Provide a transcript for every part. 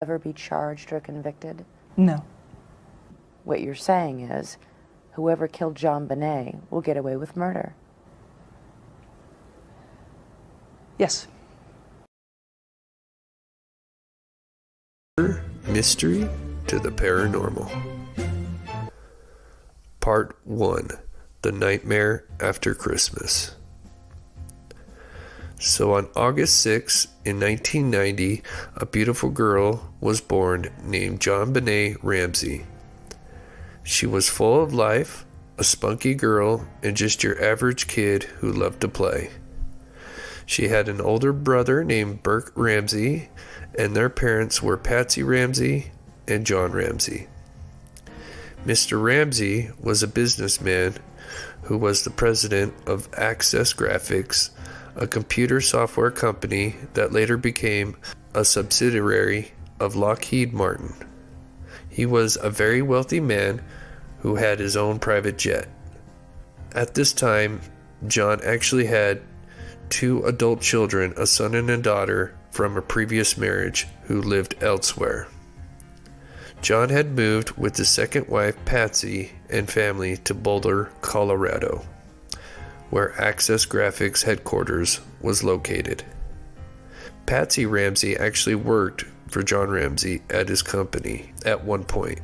ever be charged or convicted? No. What you're saying is, whoever killed JonBenét will get away with murder. Yes. Mystery to the paranormal. Part 1. The Nightmare After Christmas. So on August 6, in 1990, a beautiful girl was born named JonBenét Ramsey. She was full of life, a spunky girl, and just your average kid who loved to play. She had an older brother named Burke Ramsey, and their parents were Patsy Ramsey and John Ramsey. Mr. Ramsey was a businessman who was the president of Access Graphics, a computer software company that later became a subsidiary of Lockheed Martin. He was a very wealthy man who had his own private jet. At this time, John actually had 2 adult children, a son and a daughter, from a previous marriage who lived elsewhere. John had moved with his second wife, Patsy, and family to Boulder, Colorado, where Access Graphics headquarters was located. Patsy Ramsey actually worked for John Ramsey at his company at one point.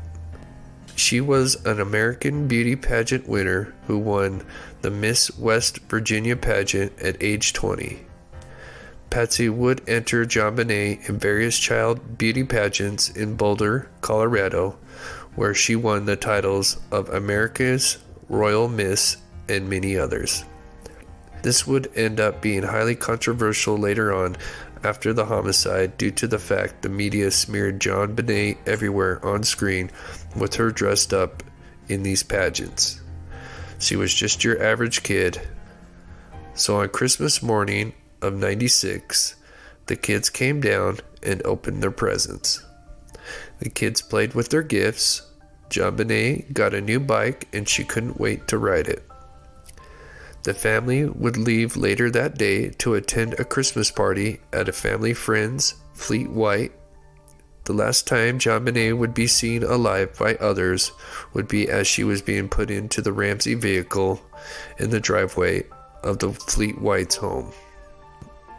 She was an American beauty pageant winner who won the Miss West Virginia pageant at age 20. Patsy would enter JonBenét in various child beauty pageants in Boulder, Colorado, where she won the titles of America's Royal Miss and many others. This would end up being highly controversial later on after the homicide due to the fact the media smeared JonBenét everywhere on screen with her dressed up in these pageants. She was just your average kid. So on Christmas morning of '96, the kids came down and opened their presents. The kids played with their gifts. JonBenét got a new bike and she couldn't wait to ride it. The family would leave later that day to attend a Christmas party at a family friend's, Fleet White. The last time JonBenét would be seen alive by others would be as she was being put into the Ramsey vehicle in the driveway of the Fleet White's home.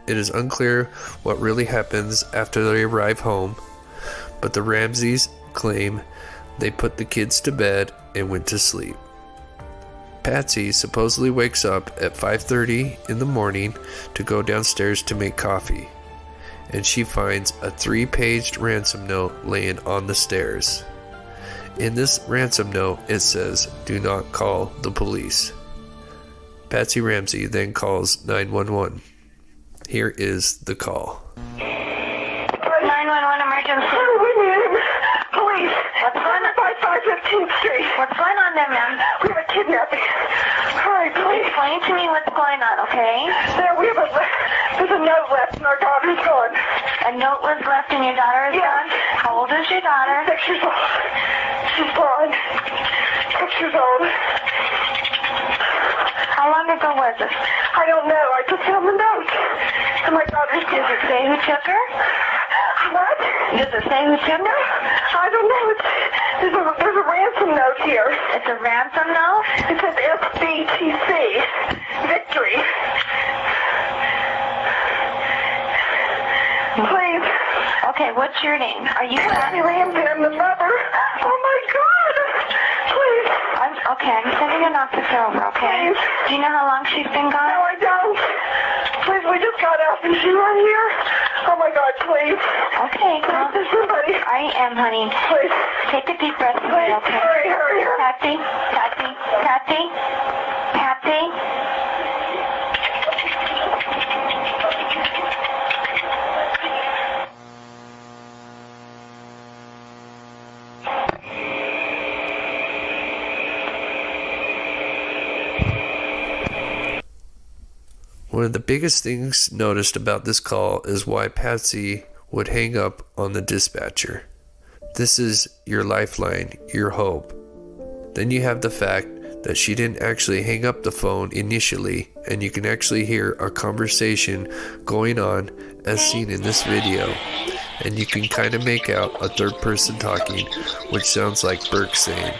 It is unclear what really happens after they arrive home, but the Ramseys claim they put the kids to bed and went to sleep. Patsy supposedly wakes up at 5:30 in the morning to go downstairs to make coffee, and she finds a 3-paged ransom note laying on the stairs. In this ransom note, it says, "Do not call the police." Patsy Ramsey then calls 911. Here is the call. 911 emergency. Police. What's going on? 515th Street. What's going on there, ma'am? We have a kidnapping. Hurry, please. Explain to me what's going on, okay? There's a note left and our daughter's gone. A note was left and your daughter is gone? How old is your daughter? 6 years old. She's gone. 6 years old. How long ago was it? I don't know. I just found the note. And my daughter's Does it say who took her? What? Does it say who took her? I don't know. There's a ransom note here. It's a ransom note? It says SBTC. Victory. Please. Okay, what's your name? Are you Patsy Ramsey. I'm the mother. Oh my God. Please. I'm sending an officer over, okay? Please. Do you know how long she's been gone? No, I don't. Please, we just got out. Is she right here? Oh my God, please. Okay, well, There's somebody. I am, honey. Please. Take a deep breath, Please, okay? hurry. Patsy. One of the biggest things noticed about this call is why Patsy would hang up on the dispatcher. This is your lifeline, your hope. Then you have the fact that she didn't actually hang up the phone initially, and you can actually hear a conversation going on as seen in this video. and you can kind of make out a third person talking, which sounds like Burke saying,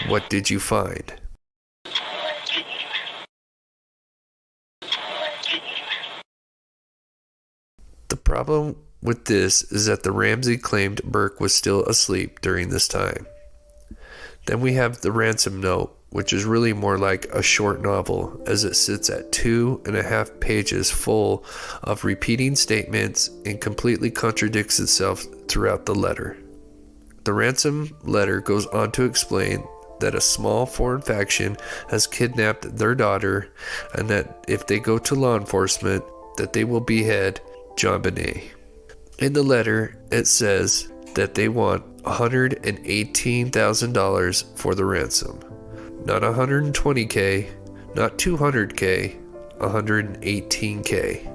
"What did you find?" The problem with this is that the Ramsey claimed Burke was still asleep during this time. Then we have the ransom note, which is really more like a short novel, as it sits at 2.5 pages full of repeating statements and completely contradicts itself throughout the letter. The ransom letter goes on to explain that a small foreign faction has kidnapped their daughter, and that if they go to law enforcement, that they will behead JonBenét. In the letter, it says that they want $118,000 for the ransom. Not $120K, not $200K, $118K.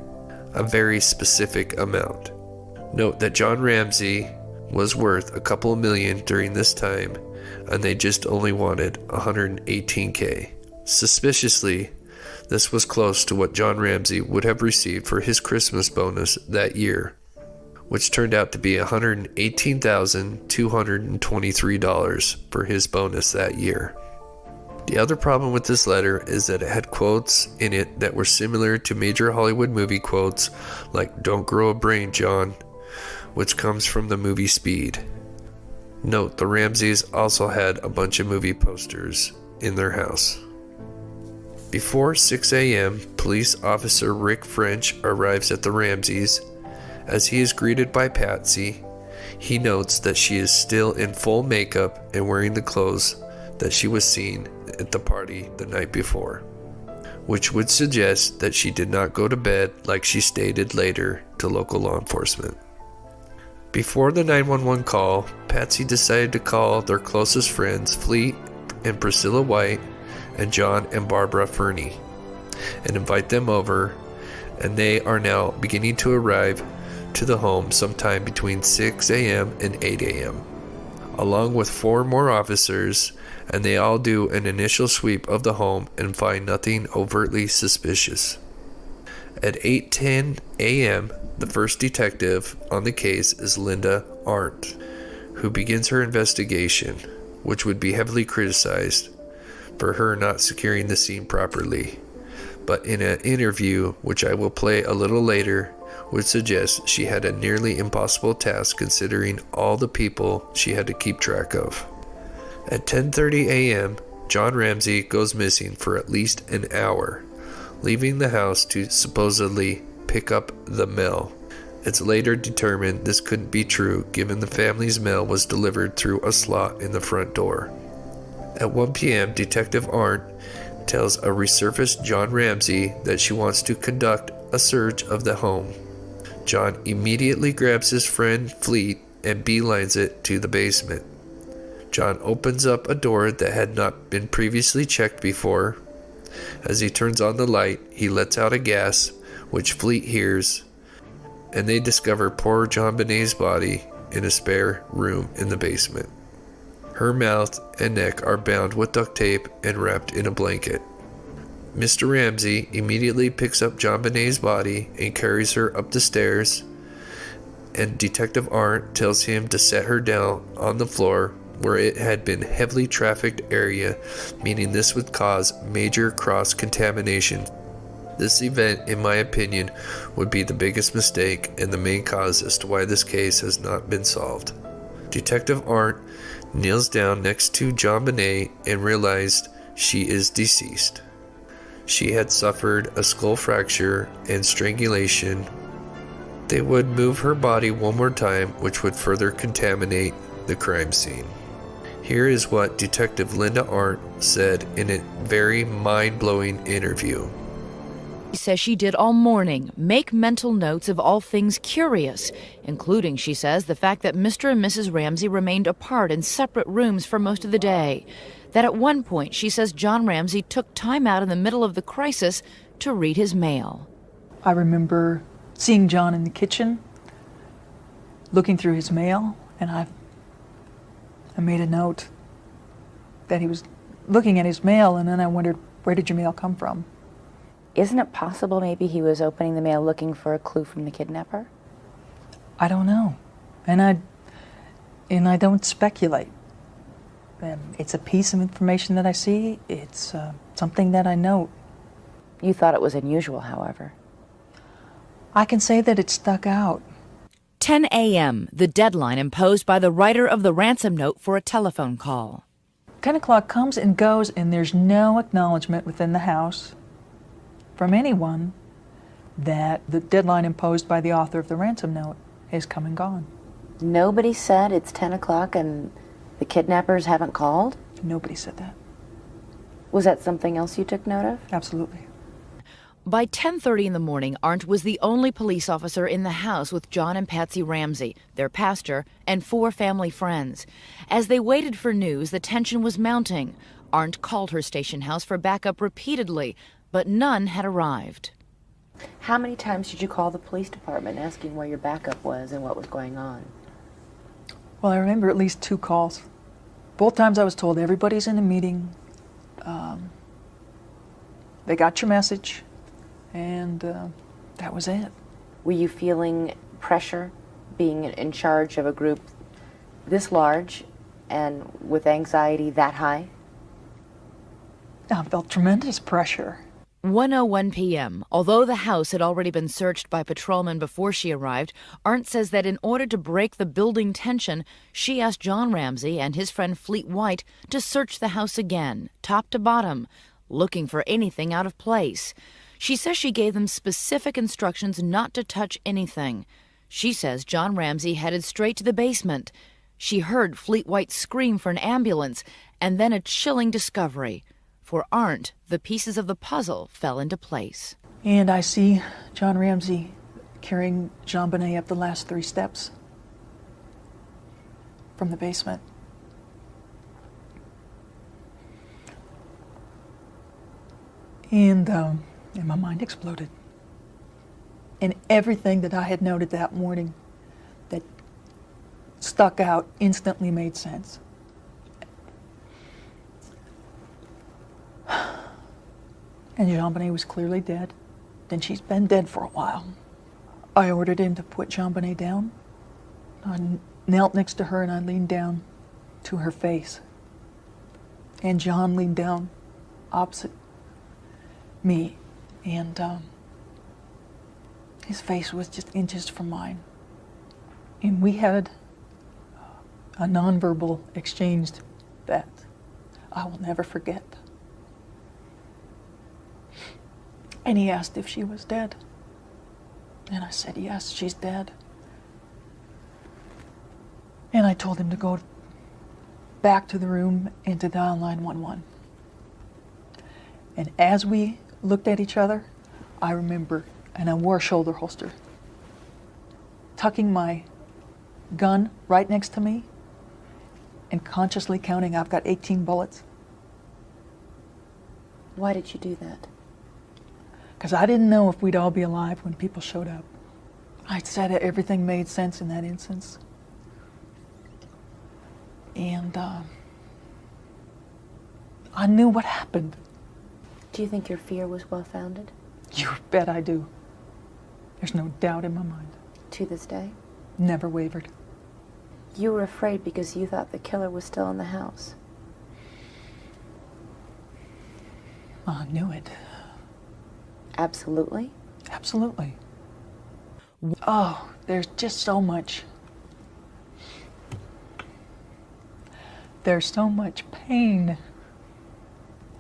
A very specific amount. Note that John Ramsey was worth a couple of million during this time, and they just only wanted $118K. Suspiciously, this was close to what John Ramsey would have received for his Christmas bonus that year, which turned out to be $118,223 for his bonus that year. The other problem with this letter is that it had quotes in it that were similar to major Hollywood movie quotes like "Don't grow a brain, John," which comes from the movie Speed. Note, the Ramseys also had a bunch of movie posters in their house. Before 6 a.m., police officer Rick French arrives at the Ramseys. As he is greeted by Patsy, he notes that she is still in full makeup and wearing the clothes that she was seen at the party the night before, which would suggest that she did not go to bed like she stated later to local law enforcement. Before the 911 call, Patsy decided to call their closest friends, Fleet and Priscilla White, and John and Barbara Fernie, and invite them over, and they are now beginning to arrive to the home sometime between 6 a.m. and 8 a.m., along with 4 more officers, and they all do an initial sweep of the home and find nothing overtly suspicious. At 8:10 a.m., the first detective on the case is Linda Arndt, who begins her investigation, which would be heavily criticized for her not securing the scene properly, but in an interview, which I will play a little later, would suggest she had a nearly impossible task considering all the people she had to keep track of. At 10:30 a.m., John Ramsey goes missing for at least an hour, leaving the house to supposedly pick up the mail. It's later determined this couldn't be true given the family's mail was delivered through a slot in the front door. At 1 p.m., Detective Arndt tells a resurfaced John Ramsey that she wants to conduct a search of the home. John immediately grabs his friend Fleet and beelines it to the basement. John opens up a door that had not been previously checked before. As he turns on the light, he lets out a gas, which Fleet hears, and they discover poor JonBenét's body in a spare room in the basement. Her mouth and neck are bound with duct tape and wrapped in a blanket. Mr. Ramsey immediately picks up JonBenét's body and carries her up the stairs, and Detective Arndt tells him to set her down on the floor where it had been heavily trafficked area, meaning this would cause major cross-contamination. This event, in my opinion, would be the biggest mistake and the main cause as to why this case has not been solved. Detective Arndt kneels down next to JonBenét and realized she is deceased. She had suffered a skull fracture and strangulation. They would move her body one more time, which would further contaminate the crime scene. Here is what Detective Linda Arndt said in a very mind-blowing interview. She says she did all morning make mental notes of all things curious, including, she says, the fact that Mr. and Mrs. Ramsey remained apart in separate rooms for most of the day. That at one point, she says John Ramsey took time out in the middle of the crisis to read his mail. I remember seeing John in the kitchen, looking through his mail, and I made a note that he was looking at his mail, and then I wondered, where did your mail come from? Isn't it possible maybe he was opening the mail looking for a clue from the kidnapper? I don't know. And I don't speculate. It's a piece of information that I see. It's something that I note. You thought it was unusual, however. I can say that it stuck out. 10 a.m., the deadline imposed by the writer of the ransom note for a telephone call. 10 o'clock comes and goes, and there's no acknowledgement within the house from anyone that the deadline imposed by the author of the ransom note has come and gone. Nobody said it's 10 o'clock and the kidnappers haven't called? Nobody said that. Was that something else you took note of? Absolutely. By 10:30 in the morning, Arndt was the only police officer in the house with John and Patsy Ramsey, their pastor, and 4 family friends. As they waited for news, the tension was mounting. Arndt called her station house for backup repeatedly, but none had arrived. How many times did you call the police department asking where your backup was and what was going on? Well, I remember at least 2 calls. Both times I was told everybody's in a meeting. They got your message, and that was it. Were you feeling pressure being in charge of a group this large and with anxiety that high? I felt tremendous pressure. 1:01 p.m. Although the house had already been searched by patrolmen before she arrived, Arndt says that in order to break the building tension, she asked John Ramsey and his friend Fleet White to search the house again, top to bottom, looking for anything out of place. She says she gave them specific instructions not to touch anything. She says John Ramsey headed straight to the basement. She heard Fleet White scream for an ambulance, and then a chilling discovery. For Arndt, the pieces of the puzzle fell into place. And I see John Ramsey carrying JonBenét up the last 3 steps from the basement. And my mind exploded. And everything that I had noted that morning that stuck out instantly made sense. And JonBenét was clearly dead. Then she's been dead for a while. I ordered him to put JonBenét down. I knelt next to her and I leaned down to her face. And John leaned down opposite me. And his face was just inches from mine. And we had a nonverbal exchange that I will never forget. And he asked if she was dead. And I said, yes, she's dead. And I told him to go back to the room and to dial 911. And as we looked at each other, I remember, and I wore a shoulder holster, tucking my gun right next to me and consciously counting, I've got 18 bullets. Why did you do that? Because I didn't know if we'd all be alive when people showed up. I said everything made sense in that instance. And I knew what happened. Do you think your fear was well-founded? You bet I do. There's no doubt in my mind. To this day? Never wavered. You were afraid because you thought the killer was still in the house. I knew it. Absolutely? Absolutely. Oh, there's just so much. There's so much pain.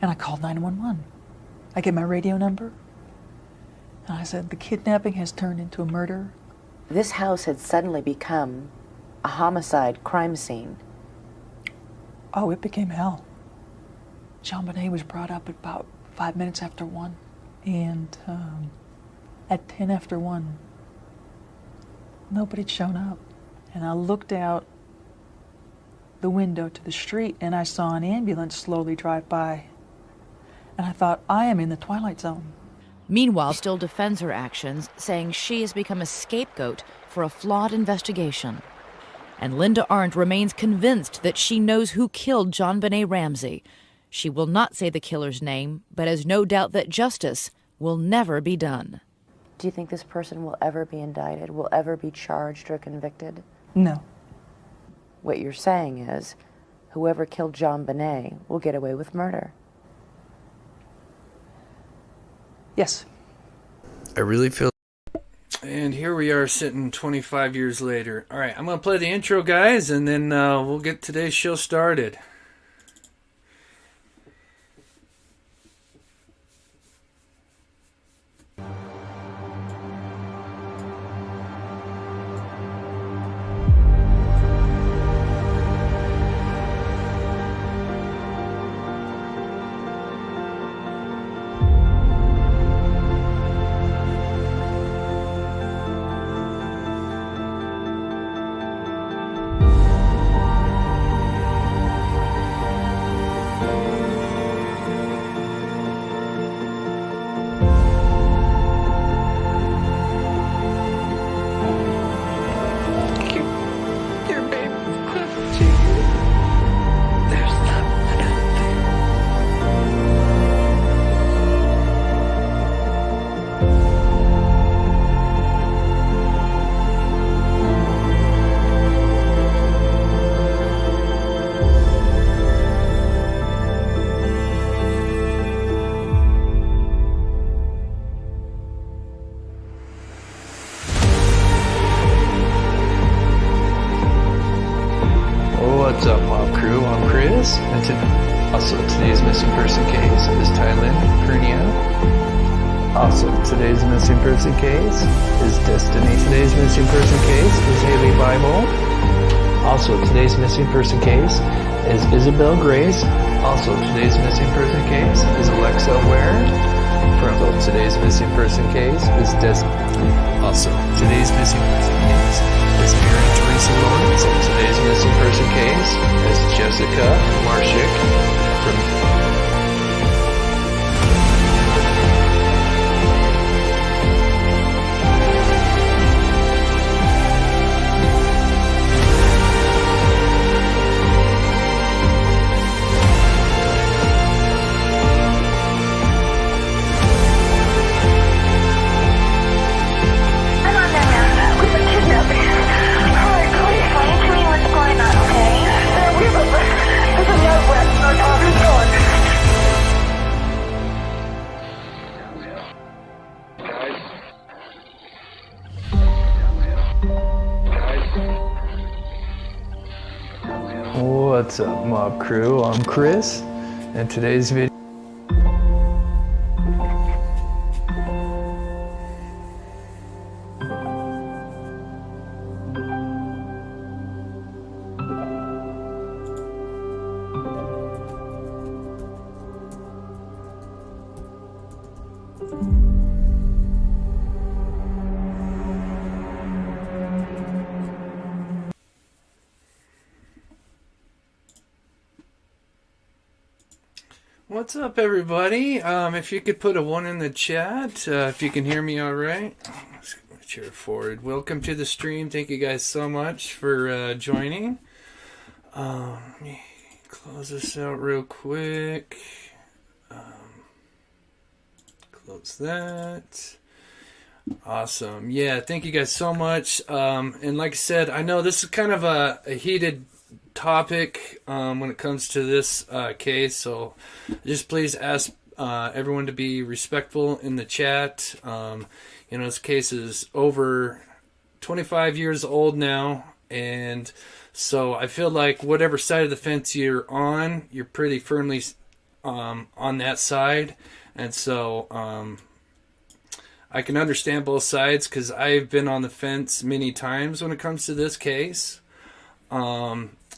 And I called 911. I get my radio number. And I said, the kidnapping has turned into a murder. This house had suddenly become a homicide crime scene. Oh, it became hell. JonBenét was brought up at about 5 minutes after 1. And at 10 after 1, nobody'd shown up. And I looked out the window to the street and I saw an ambulance slowly drive by. And I thought, I am in the Twilight Zone. Meanwhile, still defends her actions, saying she has become a scapegoat for a flawed investigation. And Linda Arndt remains convinced that she knows who killed JonBenét Ramsey. She will not say the killer's name, but has no doubt that justice will never be done. Do you think this person will ever be indicted, will ever be charged or convicted? No. What you're saying is, whoever killed JonBenét will get away with murder. Yes. I really feel. And here we are sitting 25 years later. All right, I'm going to play the intro, guys, and then we'll get today's show started. What's up, Mob Crew? I'm Chris, and also today's missing person case is Thailand Pernia. Also, today's missing person case is Destiny. Today's missing person case is Haley Bible. Also, today's missing person case is Isabel Grace. Also, today's missing person case is Alexa Ware. Today's missing person case is Also, today's missing person case is Aaron Teresa Lawrence. Today's missing person case is Jessica Marshik from What's up, Mob Crew? I'm Chris, and today's video. What's up, everybody? If you could put a 1 in the chat, if you can hear me all right. Let's get my chair forward. Welcome to the stream. Thank you guys so much for joining. Let me close this out real quick. Close that. Awesome. Yeah, thank you guys so much. And like I said, I know this is kind of a heated topic when it comes to this case, so just please ask everyone to be respectful in the chat. This case is over 25 years old now, and so I feel like whatever side of the fence you're on, you're pretty firmly on that side, and so I can understand both sides because I've been on the fence many times when it comes to this case.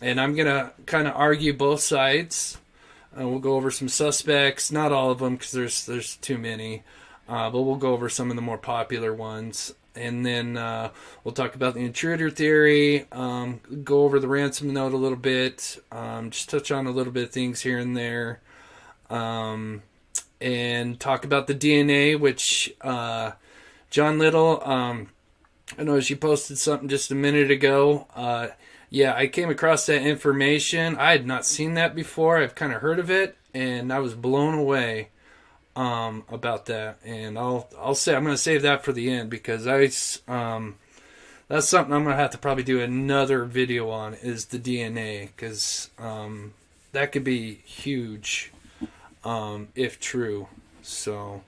And I'm going to kind of argue both sides. We'll go over some suspects, not all of them because there's too many, but we'll go over some of the more popular ones. And then we'll talk about the intruder theory, go over the ransom note a little bit, just touch on a little bit of things here and there, and talk about the DNA, which John Little, I know she posted something just a minute ago. Yeah, I came across that information. I had not seen that before. I've kind of heard of it, and I was blown away about that. And I'll say I'm going to save that for the end because that's something I'm going to have to probably do another video on, is the DNA, because that could be huge if true. So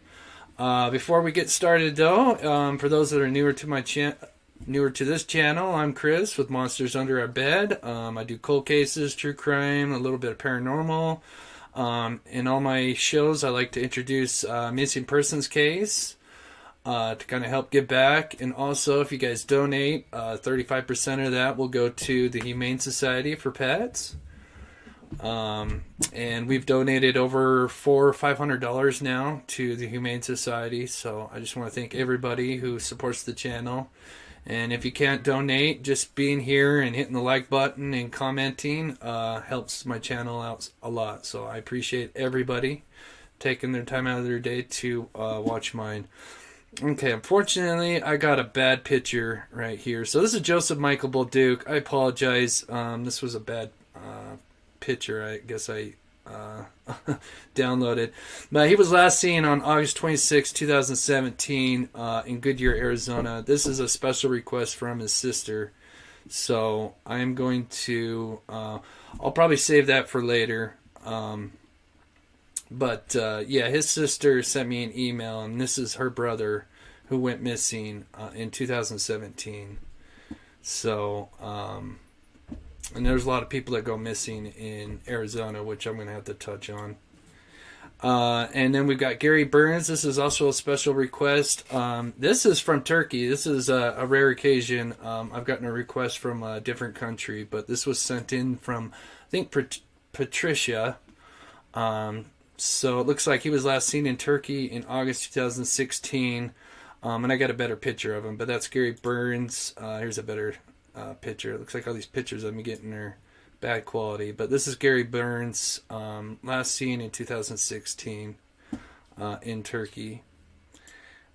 before we get started, though, for those that are newer to this channel, I'm Chris with Monsters Under Our Bed. I do cold cases, true crime, a little bit of paranormal. In all my shows, I like to introduce missing persons case to kind of help give back. And also, if you guys donate, 35% of that will go to the Humane Society for Pets. And we've donated over $400 or $500 now to the Humane Society. So I just want to thank everybody who supports the channel. And if you can't donate, just being here and hitting the like button and commenting helps my channel out a lot. So I appreciate everybody taking their time out of their day to watch mine. Okay, unfortunately, I got a bad picture right here. So this is Joseph Michael Bolduc. I apologize. This was a bad picture. I guess I downloaded. But he was last seen on August 26, 2017 in Goodyear, Arizona. This is a special request from his sister. So I'm going to, I'll probably save that for later. But yeah, his sister sent me an email, and this is her brother who went missing in 2017. So, and there's a lot of people that go missing in Arizona, which I'm going to have to touch on. And then we've got Gary Burns. This is also a special request. This is from Turkey. This is a rare occasion. I've gotten a request from a different country, but this was sent in from, I think, Patricia. So it looks like he was last seen in Turkey in August 2016. And I got a better picture of him, but that's Gary Burns. Here's a better picture. It looks like all these pictures of me getting are bad quality, but this is Gary Burns, last seen in 2016 in Turkey.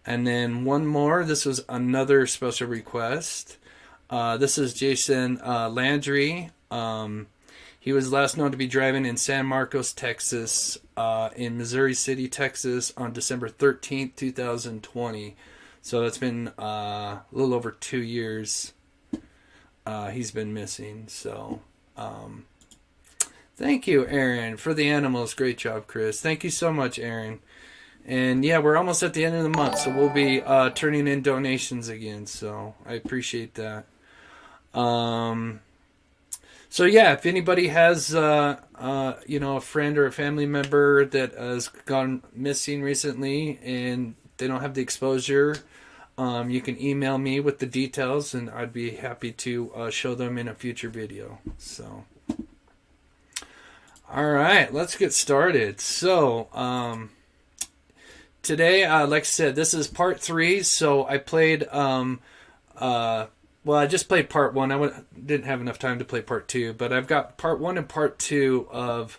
And then one more. This was another special request. This is Jason Landry. He was last known to be driving in San Marcos, Texas, in Missouri City, Texas, on December 13th, 2020. So that's been a little over 2 years he's been missing. So thank you, Aaron, for the animals. Great job, Chris. Thank you so much, Aaron. And yeah, we're almost at the end of the month, so we'll be turning in donations again. So I appreciate that. So yeah, if anybody has, a friend or a family member that has gone missing recently and they don't have the exposure, you can email me with the details, and I'd be happy to show them in a future video. So, all right, let's get started. So, today, like I said, this is part 3. So I played, well, I just played part 1. I didn't have enough time to play part 2, but I've got part 1 and part 2 of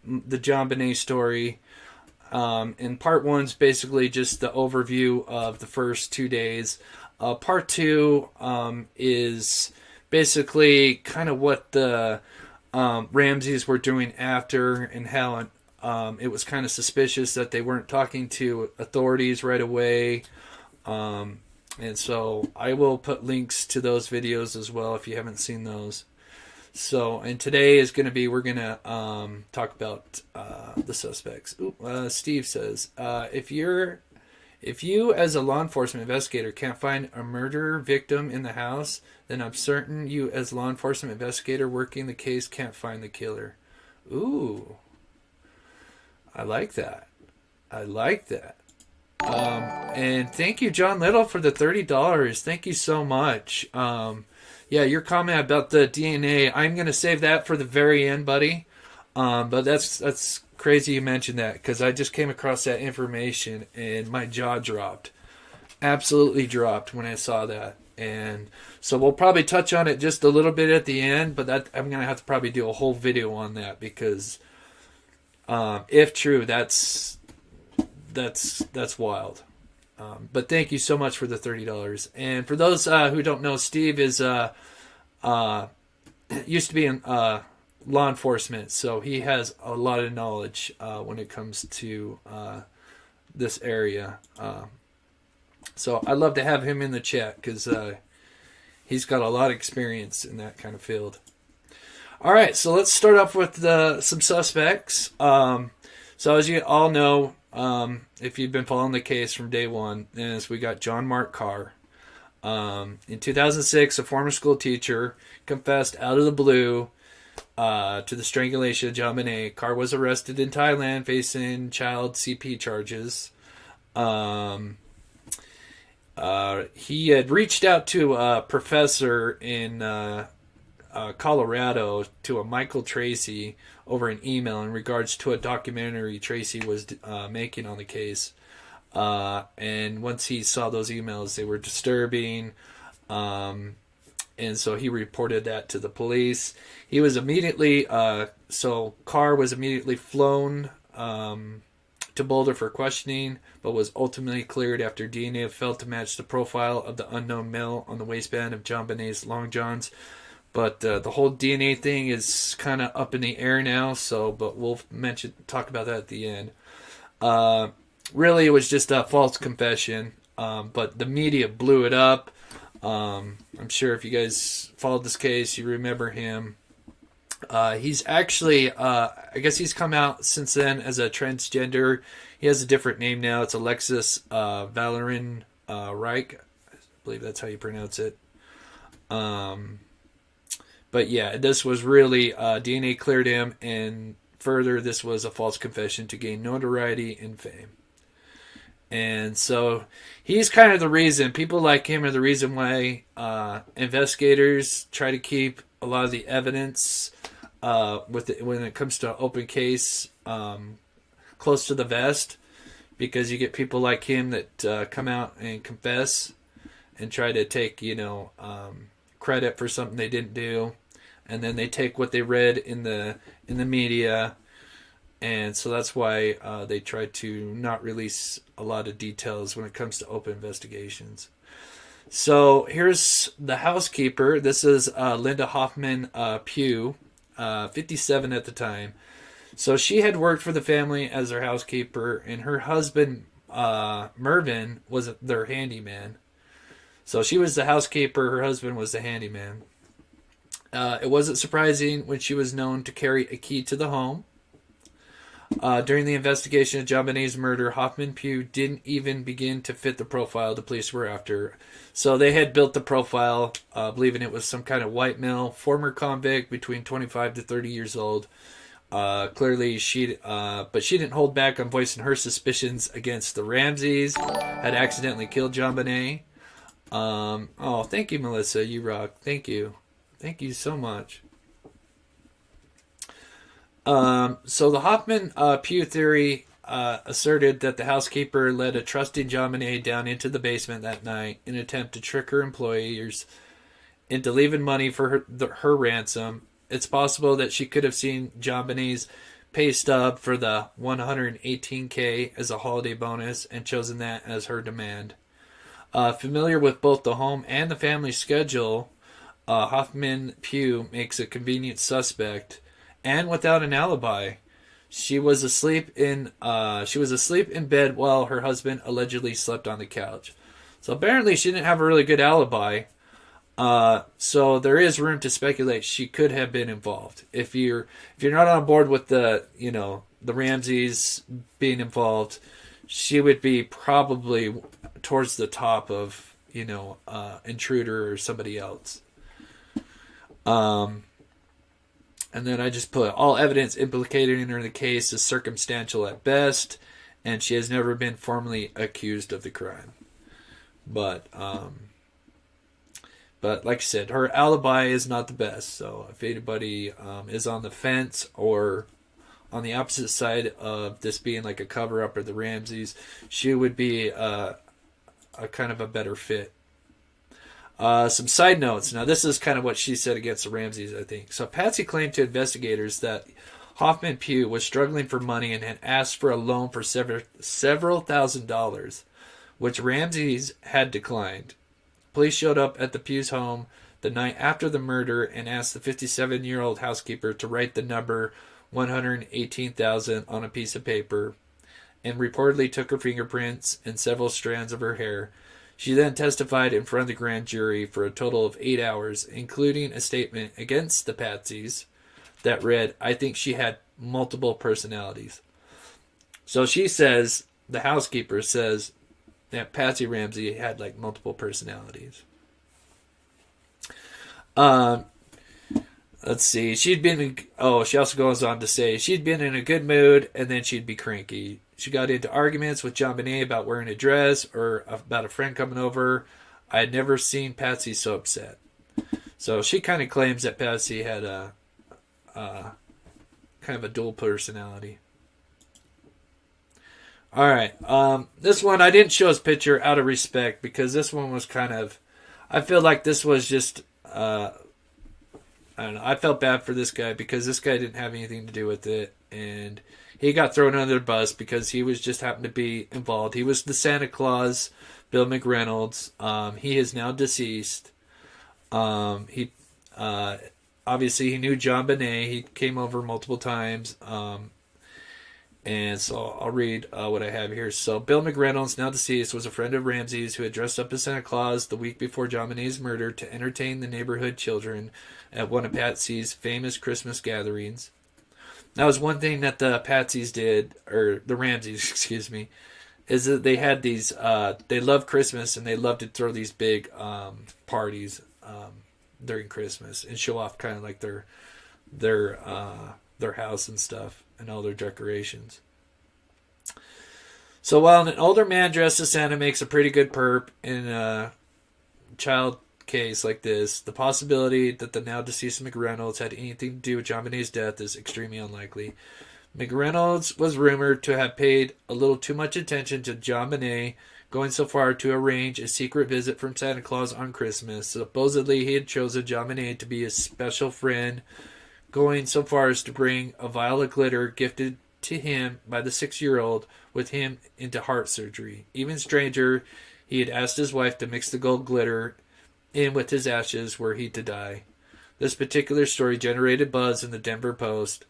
the JonBenét story. And part 1's basically just the overview of the first 2 days. Part 2 is basically kind of what the Ramseys were doing after, and how it was kind of suspicious that they weren't talking to authorities right away. And so I will put links to those videos as well if you haven't seen those. So, and today is going to be, we're going to talk about the suspects. Steve says, if you as a law enforcement investigator can't find a murder victim in the house, then I'm certain you as a law enforcement investigator working the case can't find the killer. Ooh, I like that. I like that. And thank you, John Little, for the $30. Thank you so much. Yeah, your comment about the DNA, I'm going to save that for the very end, buddy. But that's crazy you mentioned that, because I just came across that information and my jaw dropped. Absolutely dropped when I saw that. And so we'll probably touch on it just a little bit at the end, but that I'm going to have to probably do a whole video on that, because if true, that's wild. But thank you so much for the $30. And for those who don't know, Steve is used to be in law enforcement, so he has a lot of knowledge when it comes to this area. So I'd love to have him in the chat, because he's got a lot of experience in that kind of field. All right, so let's start off with some suspects. So as you all know, if you've been following the case from day one, is we got John Mark Carr. In 2006, a former school teacher confessed out of the blue to the strangulation of JonBenét. Carr was arrested in Thailand facing child CP charges. He had reached out to a professor in Colorado, to a Michael Tracy, over an email in regards to a documentary Tracy was making on the case. And once he saw those emails, they were disturbing. And so he reported that to the police. He was immediately, so Carr was immediately flown to Boulder for questioning, but was ultimately cleared after DNA failed to match the profile of the unknown male on the waistband of JonBenét's long johns. But the whole DNA thing is kind of up in the air now, but we'll talk about that at the end. Really, it was just a false confession, but the media blew it up. I'm sure if you guys followed this case, you remember him. He's actually, I guess he's come out since then as a transgender. He has a different name now. It's Alexis Valerin Reich. I believe that's how you pronounce it. But yeah, this was really, DNA cleared him, and further, this was a false confession to gain notoriety and fame. And so he's kind of the reason, people like him are the reason why investigators try to keep a lot of the evidence when it comes to open case close to the vest, because you get people like him that come out and confess and try to take, credit for something they didn't do, and then they take what they read in the media, and so that's why they try to not release a lot of details when it comes to open investigations. So here's the housekeeper. This is Linda Hoffman Pugh, 57 at the time. So she had worked for the family as their housekeeper, and her husband Mervyn was their handyman. So she was the housekeeper, her husband was the handyman. It wasn't surprising when she was known to carry a key to the home. During the investigation of JonBenét's murder, Hoffman Pugh didn't even begin to fit the profile the police were after. So they had built the profile, believing it was some kind of white male, former convict between 25 to 30 years old. Clearly, but she didn't hold back on voicing her suspicions against the Ramseys, had accidentally killed JonBenét. Oh, thank you, Melissa. You rock. Thank you. Thank you so much. So the Hoffman Pugh theory asserted that the housekeeper led a trusting JonBenét down into the basement that night in an attempt to trick her employers into leaving money for her ransom. It's possible that she could have seen JonBenét's pay stub for the $118K as a holiday bonus and chosen that as her demand. Familiar with both the home and the family schedule, Hoffman Pugh makes a convenient suspect, and without an alibi. She was asleep in bed while her husband allegedly slept on the couch. So apparently she didn't have a really good alibi. So there is room to speculate she could have been involved. If you're not on board with the Ramseys being involved, she would be probably towards the top of Intruder or somebody else. And then I just put all evidence implicated in her in the case is circumstantial at best, and she has never been formally accused of the crime. But like I said, her alibi is not the best. So if anybody is on the fence or on the opposite side of this being like a cover-up or the Ramseys, she would be a kind of a better fit. Some side notes. Now, this is kind of what she said against the Ramseys, I think. So Patsy claimed to investigators that Hoffman Pugh was struggling for money and had asked for a loan for several $1,000s, which Ramseys had declined. Police showed up at the Pugh's home the night after the murder and asked the 57-year-old housekeeper to write the number $118,000 on a piece of paper, and reportedly took her fingerprints and several strands of her hair. She then testified in front of the grand jury for a total of 8 hours, including a statement against the Patsies that read, "I think she had multiple personalities." So she says, the housekeeper says, that Patsy Ramsey had like multiple personalities. Let's see. She also goes on to say she'd been in a good mood and then she'd be cranky. She got into arguments with JonBenét about wearing a dress or about a friend coming over. I had never seen Patsy so upset. So she kind of claims that Patsy had a kind of a dual personality. All right. This one, I didn't show his picture out of respect because this one was kind of, I feel like this was just, I don't know. I felt bad for this guy because this guy didn't have anything to do with it. And he got thrown under the bus because he was just happened to be involved. He was the Santa Claus, Bill McReynolds. He is now deceased. He obviously he knew JonBenét. He came over multiple times. And so I'll read what I have here. So Bill McReynolds, now deceased, was a friend of Ramsey's who had dressed up as Santa Claus the week before JonBenét's murder to entertain the neighborhood children at one of Patsy's famous Christmas gatherings. That was one thing that the Patsies did, or the Ramseys, excuse me, is that they had these, they loved Christmas and they loved to throw these big parties during Christmas and show off kind of like their house and stuff and all their decorations. So while an older man dressed as Santa makes a pretty good perp in a child case like this, the possibility that the now deceased McReynolds had anything to do with JonBenét's death is extremely unlikely. McReynolds was rumored to have paid a little too much attention to JonBenét, going so far to arrange a secret visit from Santa Claus on Christmas. Supposedly he had chosen JonBenét to be his special friend, going so far as to bring a vial of glitter gifted to him by the 6-year-old with him into heart surgery. Even stranger, he had asked his wife to mix the gold glitter in with his ashes were he to die. This particular story generated buzz in the Denver Post,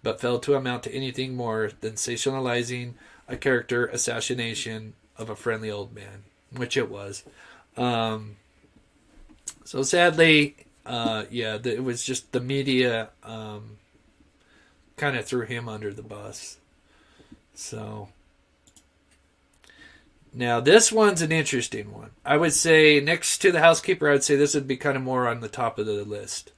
but failed to amount to anything more than sensationalizing a character assassination of a friendly old man, which it was. So sadly, it was just the media kind of threw him under the bus. So now this one's an interesting one. I would say next to the housekeeper, I would say this would be kind of more on the top of the list.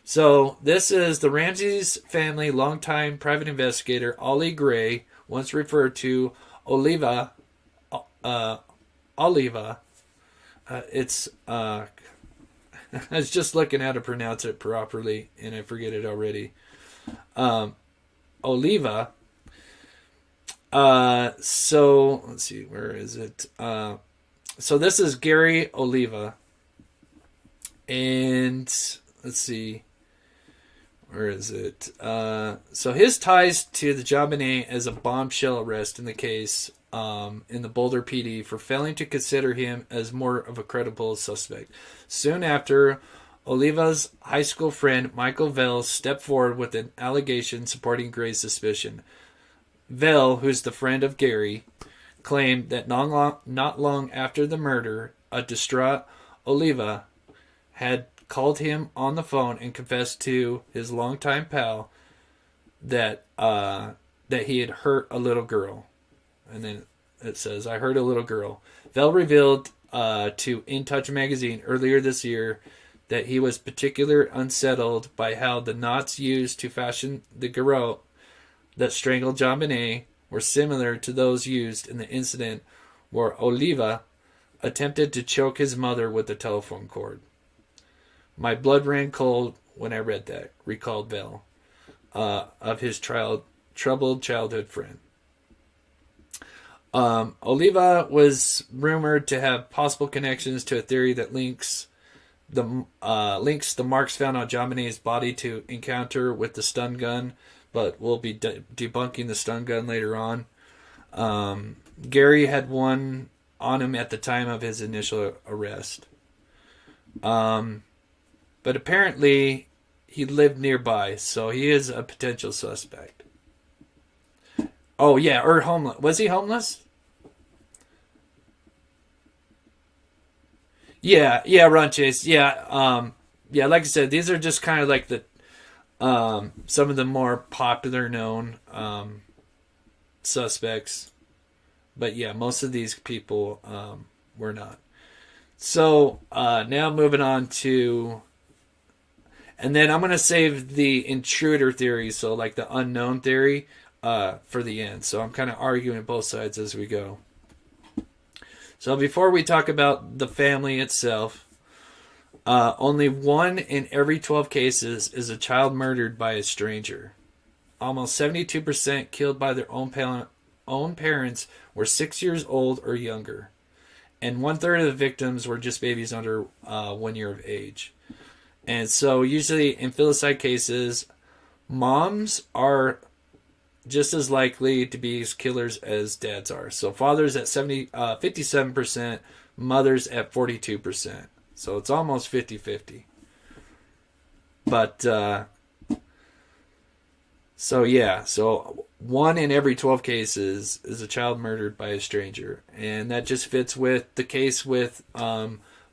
So this is the Ramsey's family longtime private investigator Ollie Gray, once referred to Oliva. It's I was just looking how to pronounce it properly, and I forget it already. Oliva. So let's see, where is it? So this is Gary Oliva, and let's see, where is it? So his ties to the JonBenét as a bombshell arrest in the case, in the Boulder PD for failing to consider him as more of a credible suspect. Soon after, Oliva's high school friend Michael Vell stepped forward with an allegation supporting Gray's suspicion. Vell, who's the friend of Gary, claimed that not long after the murder, a distraught Oliva had called him on the phone and confessed to his longtime pal that he had hurt a little girl. And then it says, "I hurt a little girl." Vell revealed to In Touch magazine earlier this year that he was particularly unsettled by how the knots used to fashion the garrote that strangled JonBenét were similar to those used in the incident where Oliva attempted to choke his mother with a telephone cord. "My blood ran cold when I read that," recalled Vell, of his troubled childhood friend. Oliva was rumored to have possible connections to a theory that links the marks found on JonBenét's body to encounter with the stun gun, but we'll be debunking the stun gun later on. Gary had one on him at the time of his initial arrest. But apparently he lived nearby, so he is a potential suspect. Oh yeah, or homeless. Was he homeless? Yeah, Run Chase. Yeah, like I said, these are just kind of like the some of the more popular known suspects. But yeah, most of these people were not. So now moving on to, and then I'm going to save the intruder theory, so like the unknown theory, for the end. So I'm kind of arguing both sides as we go. So before we talk about the family itself, only 1 in every 12 cases is a child murdered by a stranger. Almost 72% killed by their own parents were 6 years old or younger. And 1/3 of the victims were just babies under 1 year of age. And so usually in filicide cases, moms are just as likely to be killers as dads are. So fathers at 57%, mothers at 42%. So it's almost 50-50. But, so 1 in every 12 cases is a child murdered by a stranger. And that just fits with the case with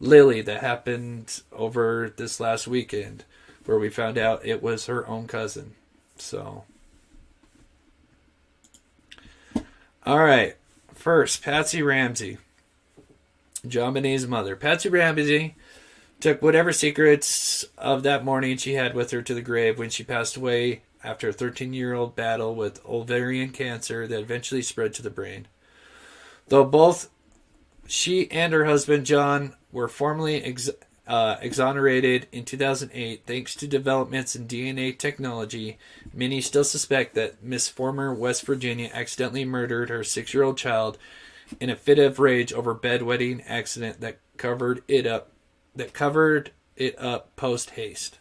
Lily that happened over this last weekend, where we found out it was her own cousin. So, all right. First, Patsy Ramsey, JonBenét's mother. Patsy Ramsey took whatever secrets of that morning she had with her to the grave when she passed away after a 13-year-old battle with ovarian cancer that eventually spread to the brain. Though both she and her husband John were formally exonerated in 2008 thanks to developments in DNA technology, many still suspect that Miss Former West Virginia accidentally murdered her 6-year-old child in a fit of rage over bedwetting accident that covered it up post haste.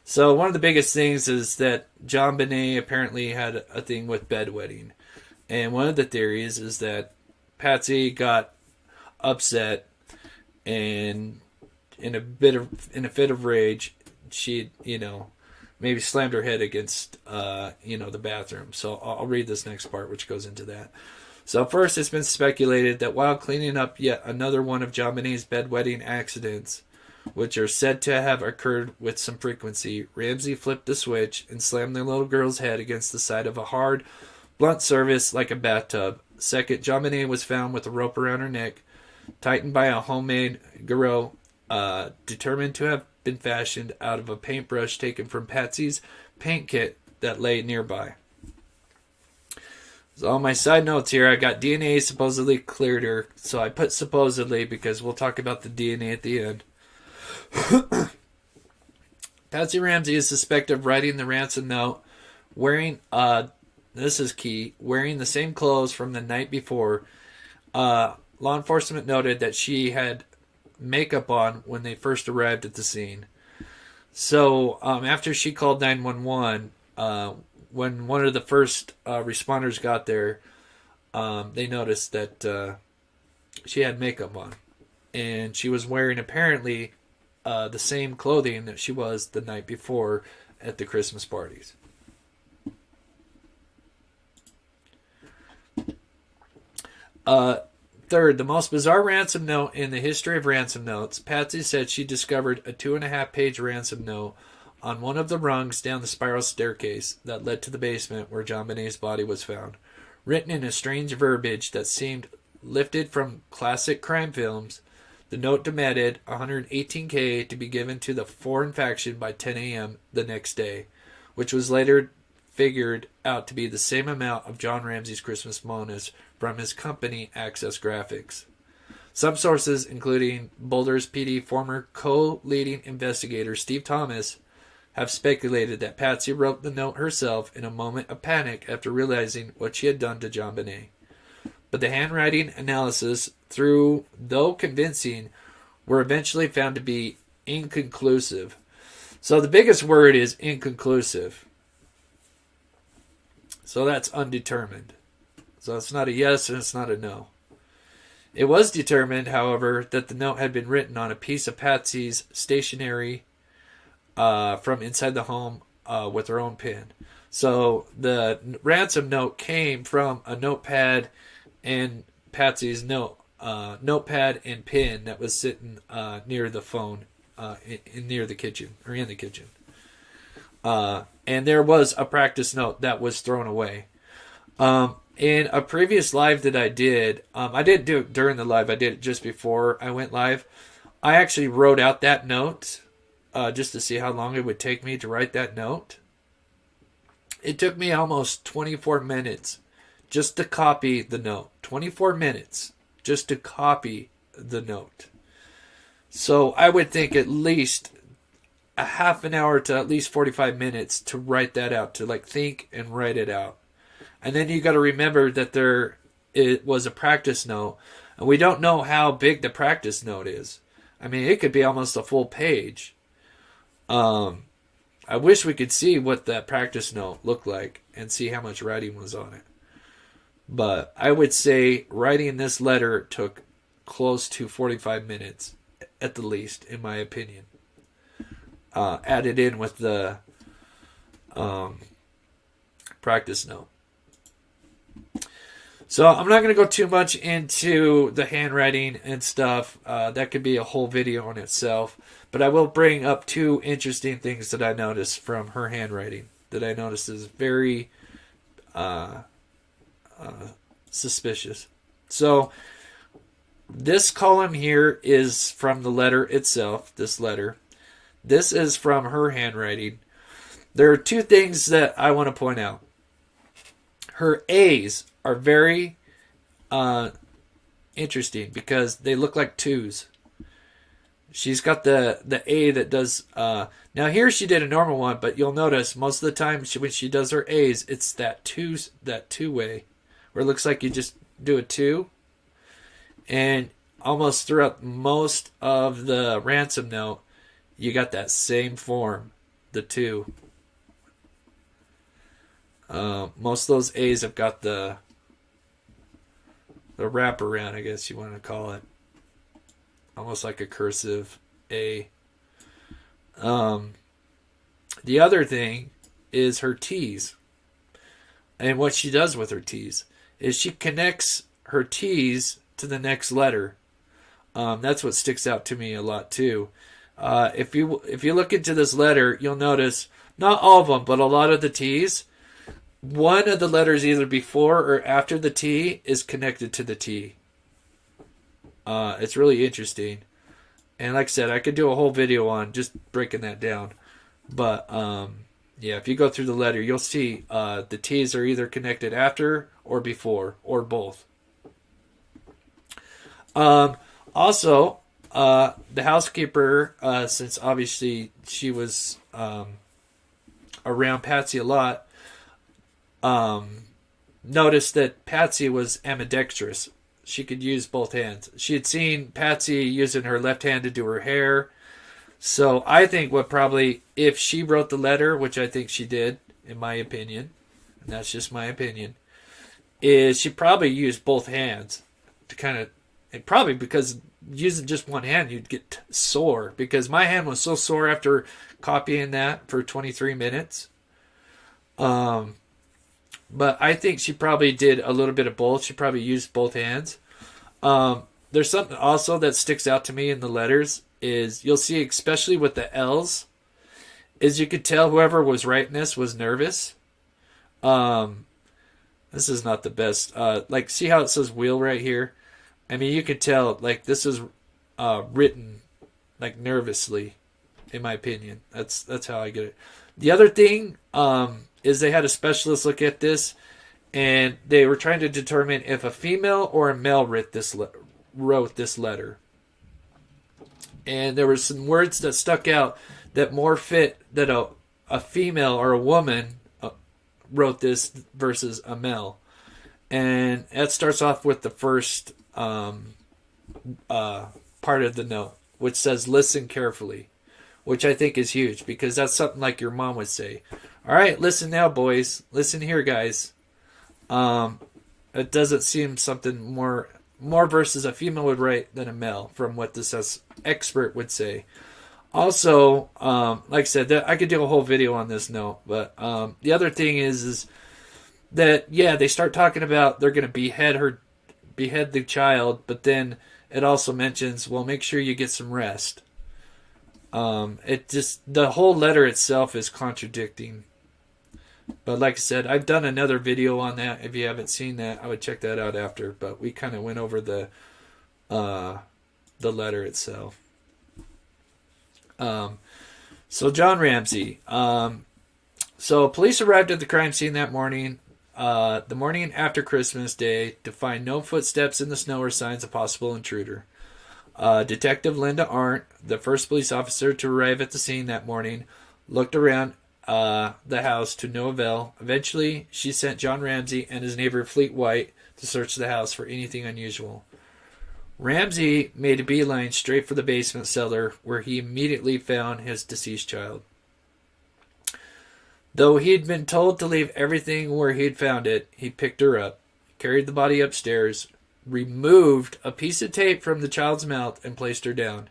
So one of the biggest things is that JonBenét apparently had a thing with bedwetting, and one of the theories is that Patsy got upset and in a fit of rage, she maybe slammed her head against the bathroom. So I'll read this next part, which goes into that. So first, it's been speculated that while cleaning up yet another one of JonBenét's bedwetting accidents, which are said to have occurred with some frequency, Ramsey flipped the switch and slammed the little girl's head against the side of a hard, blunt surface like a bathtub. Second, JonBenét was found with a rope around her neck, tightened by a homemade garrote, determined to have been fashioned out of a paintbrush taken from Patsy's paint kit that lay nearby. So on my side notes here, I got DNA supposedly cleared her. So I put supposedly because we'll talk about the DNA at the end. Patsy Ramsey is suspected of writing the ransom note wearing, this is key, wearing the same clothes from the night before. Law enforcement noted that she had makeup on when they first arrived at the scene. So after she called 911, when one of the first responders got there, they noticed that she had makeup on. And she was wearing apparently the same clothing that she was the night before at the Christmas parties. Third, the most bizarre ransom note in the history of ransom notes. Patsy said she discovered a 2.5-page ransom note on one of the rungs down the spiral staircase that led to the basement where JonBenét's body was found, written in a strange verbiage that seemed lifted from classic crime films. The note demanded $118K to be given to the foreign faction by 10 a.m. the next day, which was later figured out to be the same amount of John Ramsey's Christmas bonus from his company Access Graphics. Some sources, including Boulder's PD former co-leading investigator Steve Thomas, have speculated that Patsy wrote the note herself in a moment of panic after realizing what she had done to JonBenet. But the handwriting analysis, though convincing, were eventually found to be inconclusive. So the biggest word is inconclusive. So that's undetermined. So it's not a yes and it's not a no. It was determined, however, that the note had been written on a piece of Patsy's stationery from inside the home with her own pen. So the ransom note came from a notepad and Patsy's note notepad and pen that was sitting near the phone, near the kitchen, or in the kitchen. And there was a practice note that was thrown away. In a previous live that I didn't do it during the live, I did it just before I went live. I actually wrote out that note just to see how long it would take me to write that note. It took me almost 24 minutes just to copy the note. 24 minutes just to copy the note. So I would think at least a half an hour to at least 45 minutes to write that out, to like think and write it out. And then you got to remember that it was a practice note, and we don't know how big the practice note is. I mean, it could be almost a full page. I wish we could see what that practice note looked like and see how much writing was on it. But I would say writing this letter took close to 45 minutes at the least, in my opinion. Added in with the practice note. So I'm not going to go too much into the handwriting and stuff. That could be a whole video on itself. But I will bring up two interesting things that I noticed from her handwriting that I noticed is very suspicious. So this column here is from the letter itself, this letter. This is from her handwriting. There are two things that I want to point out. Her A's are very interesting because they look like twos. She's got the A that does... now here she did a normal one, but you'll notice most of the time when she does her A's, it's that two-way, where it looks like you just do a two. And almost throughout most of the ransom note, you got that same form, the two. Most of those A's have got the wraparound, I guess you want to call it. Almost like a cursive A. The other thing is her T's. And what she does with her T's is she connects her T's to the next letter. That's what sticks out to me a lot too. If you look into this letter, you'll notice not all of them, but a lot of the T's. One of the letters either before or after the T is connected to the T. It's really interesting. And like I said, I could do a whole video on just breaking that down. But yeah, if you go through the letter, you'll see the T's are either connected after or before or both. Also, the housekeeper, since obviously she was around Patsy a lot, noticed that Patsy was ambidextrous. She could use both hands. She had seen Patsy using her left hand to do her hair. So I think what probably, if she wrote the letter, which I think she did, in my opinion, and that's just my opinion, is she probably used both hands to kind of, and probably because using just one hand, you'd get sore. Because my hand was so sore after copying that for 23 minutes. But I think she probably did a little bit of both. She probably used both hands. There's something also that sticks out to me in the letters is you'll see, especially with the L's, is you could tell whoever was writing this was nervous. This is not the best. Like, see how it says wheel right here? I mean, you could tell, like, this is written, like, nervously, in my opinion. That's how I get it. The other thing, is they had a specialist look at this, and they were trying to determine if a female or a male wrote this letter. And there were some words that stuck out that more fit that a female or a woman wrote this versus a male. And that starts off with the first part of the note, which says, "Listen carefully," which I think is huge because that's something like your mom would say. All right, listen now, boys. Listen here, guys. It doesn't seem something more versus a female would write than a male, from what this expert would say. Also, like I said, I could do a whole video on this note, but the other thing is that, yeah, they start talking about they're going to behead behead the child, but then it also mentions, well, make sure you get some rest. It just, the whole letter itself is contradicting. But like I said, I've done another video on that. If you haven't seen that, I would check that out after. But we kind of went over the letter itself. So John Ramsey. So police arrived at the crime scene that morning, the morning after Christmas Day, to find no footsteps in the snow or signs of possible intruder. Detective Linda Arndt, the first police officer to arrive at the scene that morning, looked around the house to no avail. Eventually, she sent John Ramsey and his neighbor Fleet White to search the house for anything unusual. Ramsey made a beeline straight for the basement cellar, where he immediately found his deceased child. Though he'd been told to leave everything where he'd found it, he picked her up, carried the body upstairs, removed a piece of tape from the child's mouth, and placed her down.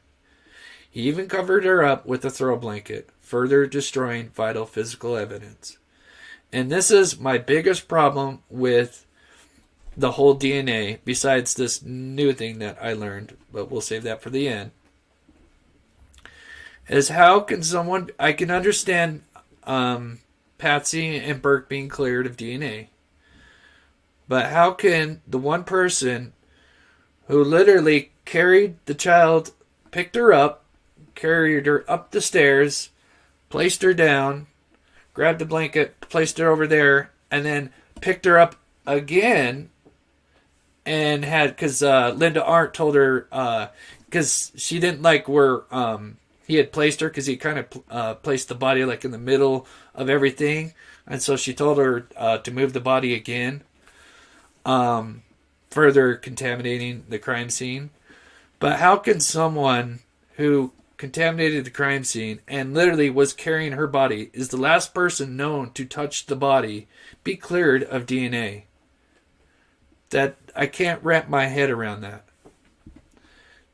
He even covered her up with a throw blanket, further destroying vital physical evidence. And this is my biggest problem with the whole DNA, besides this new thing that I learned, but we'll save that for the end, is how can someone, I can understand Patsy and Burke being cleared of DNA, but how can the one person who literally carried the child, picked her up, carried her up the stairs, placed her down, grabbed the blanket, placed her over there, and then picked her up again, and had, because Linda Arndt told her, because she didn't like where he had placed her, because he kind of placed the body like in the middle of everything, and so she told her to move the body again, further contaminating the crime scene. But how can someone who contaminated the crime scene and literally was carrying her body, is the last person known to touch the body, be cleared of DNA? That I can't wrap my head around that.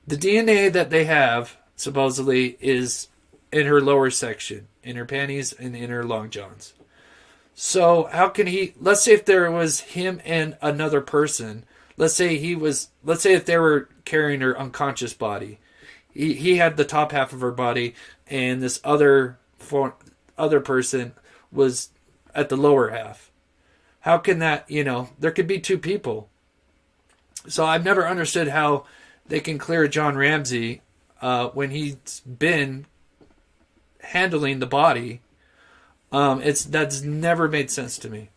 The DNA that they have, supposedly, is in her lower section, in her panties and in her long johns. So how can he, let's say if there was him and another person, let's say if they were carrying her unconscious body, he had the top half of her body, and this other person was at the lower half. How can that, there could be two people. So I've never understood how they can clear John Ramsey when he's been handling the body. That's never made sense to me.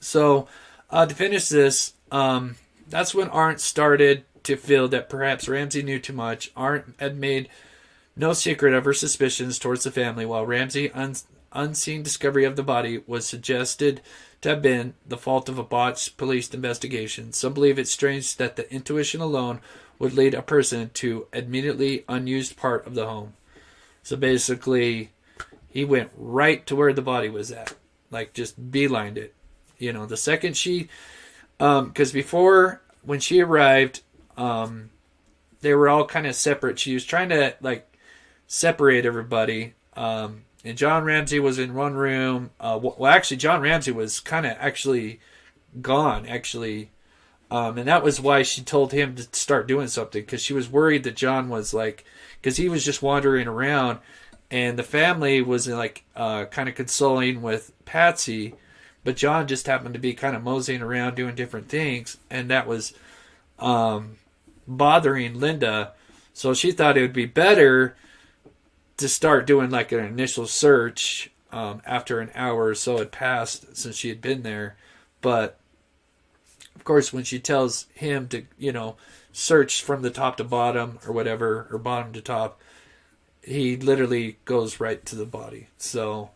So to finish this, that's when Arndt started to feel that perhaps Ramsey knew too much. Arndt had made no secret of her suspicions towards the family, while Ramsey's unseen discovery of the body was suggested to have been the fault of a botched police investigation. Some believe it's strange that the intuition alone would lead a person to admittedly unused part of the home. So basically, he went right to where the body was at. Like, just beelined it. The second she... because before, when she arrived, they were all kind of separate. She was trying to, separate everybody. And John Ramsey was in one room. Actually, John Ramsey was kind of actually gone, actually. And that was why she told him to start doing something, because she was worried that John was because he was just wandering around, and the family was kind of consoling with Patsy, but John just happened to be kind of moseying around doing different things, and that was bothering Linda. So she thought it would be better to start doing an initial search after an hour or so had passed since she had been there. But of course, when she tells him to, search from the top to bottom or whatever, or bottom to top, he literally goes right to the body. So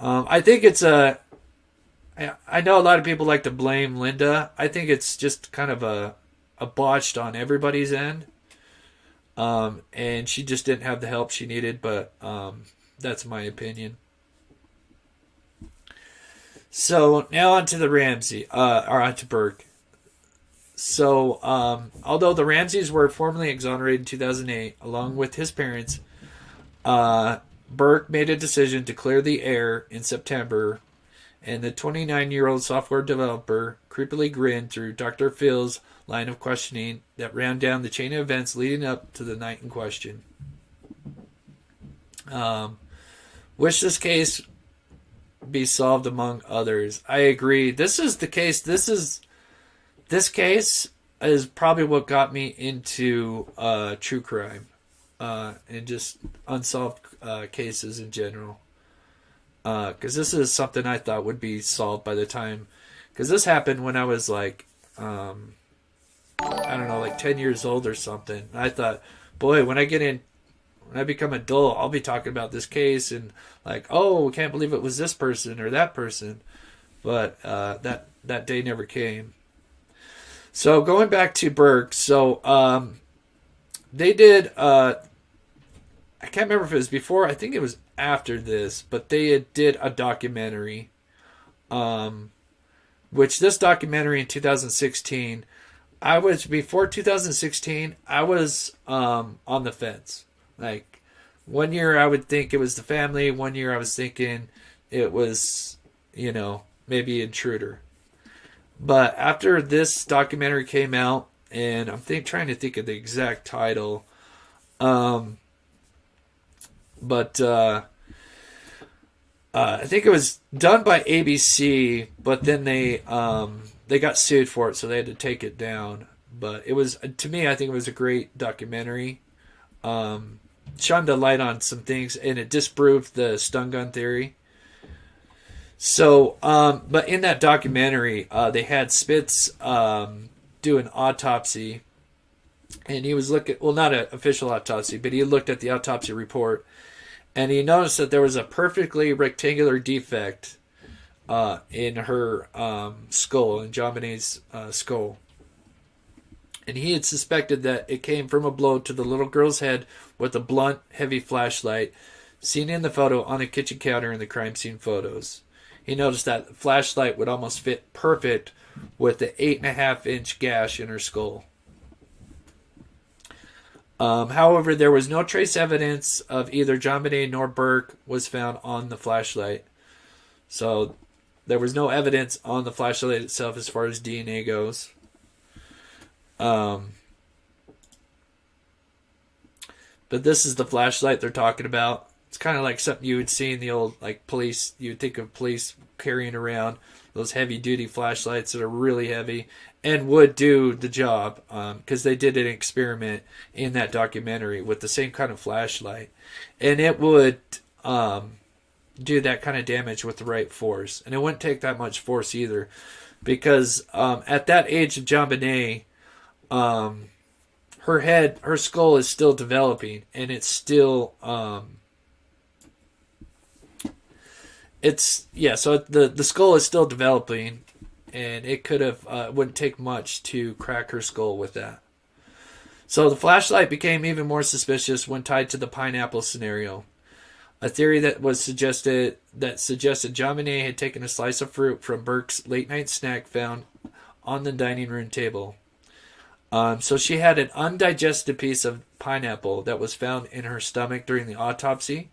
I think it's I know a lot of people like to blame Linda. I think it's just kind of a botched on everybody's end. And she just didn't have the help she needed, but that's my opinion. So now on to the Ramsey, or on to Burke. So although the Ramseys were formally exonerated in 2008, along with his parents, Burke made a decision to clear the air in September and the 29-year-old software developer creepily grinned through Dr. Phil's line of questioning that ran down the chain of events leading up to the night in question. Wish this case be solved among others. I agree. This is the case. This case is probably what got me into true crime and just unsolved cases in general. Because this is something I thought would be solved by the time. Because this happened when I was like, I don't know, like 10 years old or something. I thought, boy, when I become adult, I'll be talking about this case and like, oh, can't believe it was this person or that person. But that day never came. So going back to Burke, so they did, I can't remember if it was before, I think it was after this, but they did a documentary, which this documentary in 2016, before 2016, I was on the fence. Like, one year I would think it was the family, one year I was thinking it was, maybe Intruder. But after this documentary came out, and I'm trying to think of the exact title, I think it was done by ABC, but then they got sued for it, so they had to take it down. But it was, to me, I think it was a great documentary. Shined a light on some things, and it disproved the stun gun theory. So, but in that documentary, they had Spitz do an autopsy, and he was not an official autopsy, but he looked at the autopsy report, and he noticed that there was a perfectly rectangular defect in her skull, in JonBenét's skull. And he had suspected that it came from a blow to the little girl's head with a blunt, heavy flashlight seen in the photo on the kitchen counter in the crime scene photos. He noticed that the flashlight would almost fit perfect with the 8.5-inch gash in her skull. However, there was no trace evidence of either JonBenet nor Burke was found on the flashlight. So there was no evidence on the flashlight itself as far as DNA goes. But this is the flashlight they're talking about. It's kind of like something you would see in the old police. You would think of police carrying around those heavy-duty flashlights that are really heavy and would do the job, because they did an experiment in that documentary with the same kind of flashlight, and it would do that kind of damage with the right force, and it wouldn't take that much force either, because at that age of JonBenet, her skull is still developing, and it's still so the skull is still developing, and it could have wouldn't take much to crack her skull with that. So the flashlight became even more suspicious when tied to the pineapple scenario, a theory that suggested JonBenet had taken a slice of fruit from Burke's late night snack found on the dining room table. So she had an undigested piece of pineapple that was found in her stomach during the autopsy.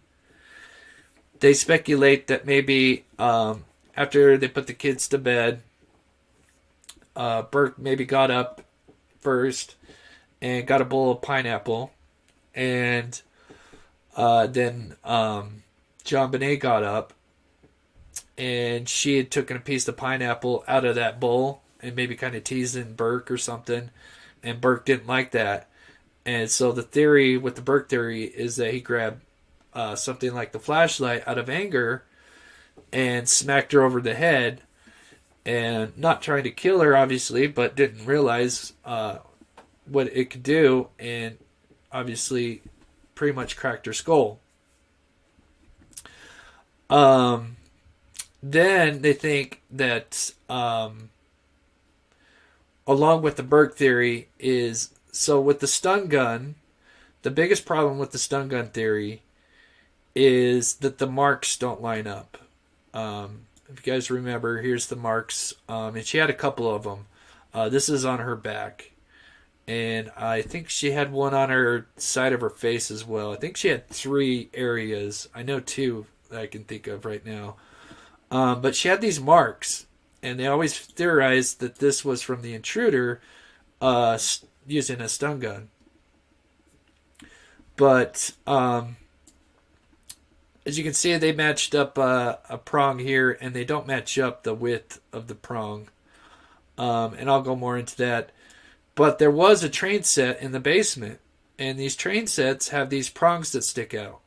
They speculate that maybe after they put the kids to bed, Burke maybe got up first and got a bowl of pineapple, and then JonBenet got up, and she had taken a piece of pineapple out of that bowl and maybe kind of teasing Burke or something, and Burke didn't like that. And so the theory with the Burke theory is that he grabbed something like the flashlight out of anger and smacked her over the head, and not trying to kill her, obviously, but didn't realize what it could do, and obviously pretty much cracked her skull. Then they think that along with the Burke theory is, so with the stun gun, the biggest problem with the stun gun theory is that the marks don't line up. If you guys remember, here's the marks, and she had a couple of them. This is on her back, and I think she had one on her side of her face as well. I think she had 3 areas. I know 2 that I can think of right now. But she had these marks, and they always theorized that this was from the intruder using a stun gun. But as you can see, they matched up a prong here, and they don't match up the width of the prong. And I'll go more into that. But there was a train set in the basement, and these train sets have these prongs that stick out.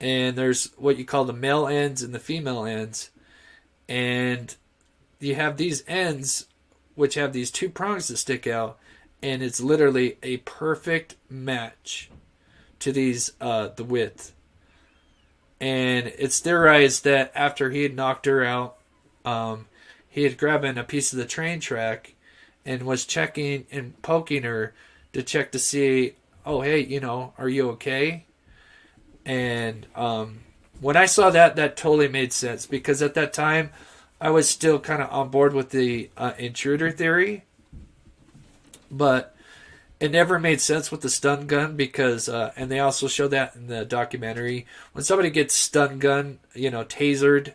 And there's what you call the male ends and the female ends. And you have these ends, which have these two prongs that stick out, and it's literally a perfect match to these the width. And it's theorized that after he had knocked her out, he had grabbed a piece of the train track and was checking and poking her to check to see, oh, hey, you know, are you okay? And when I saw that, that totally made sense, because at that time, I was still kind of on board with the intruder theory, but it never made sense with the stun gun because, and they also show that in the documentary, when somebody gets stun gun, you know, tasered,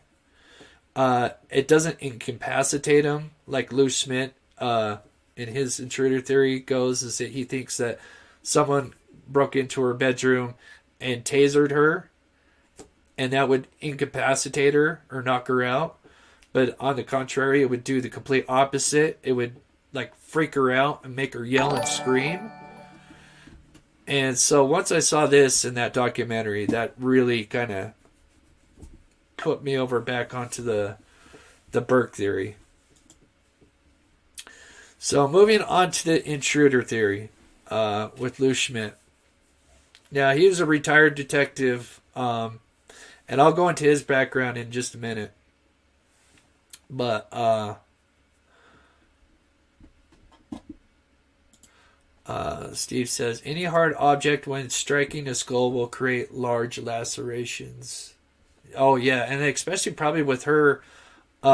it doesn't incapacitate them like Lou Schmidt, in his intruder theory goes, is that he thinks that someone broke into her bedroom and tasered her, and that would incapacitate her or knock her out. But on the contrary, it would do the complete opposite. It would like freak her out and make her yell and scream. And so once I saw this in that documentary, that really kind of put me over back onto the Burke theory. So moving on to the intruder theory with Lou Schmidt. Now, he was a retired detective, and I'll go into his background in just a minute. But Steve says, any hard object when striking a skull will create large lacerations. Oh, yeah, and especially probably with her, you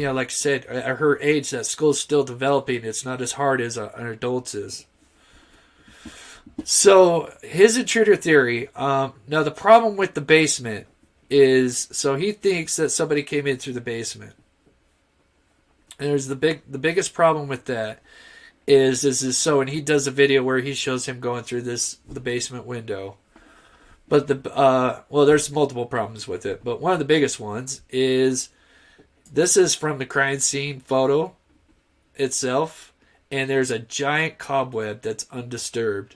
know, like I said, at her age, that skull's still developing. It's not as hard as an adult's is. So, his intruder theory, now the problem with the basement is, so he thinks that somebody came in through the basement. And there's the biggest problem with that is so, and he does a video where he shows him going through the basement window. But there's multiple problems with it, but one of the biggest ones is this is from the crime scene photo itself, and there's a giant cobweb that's undisturbed.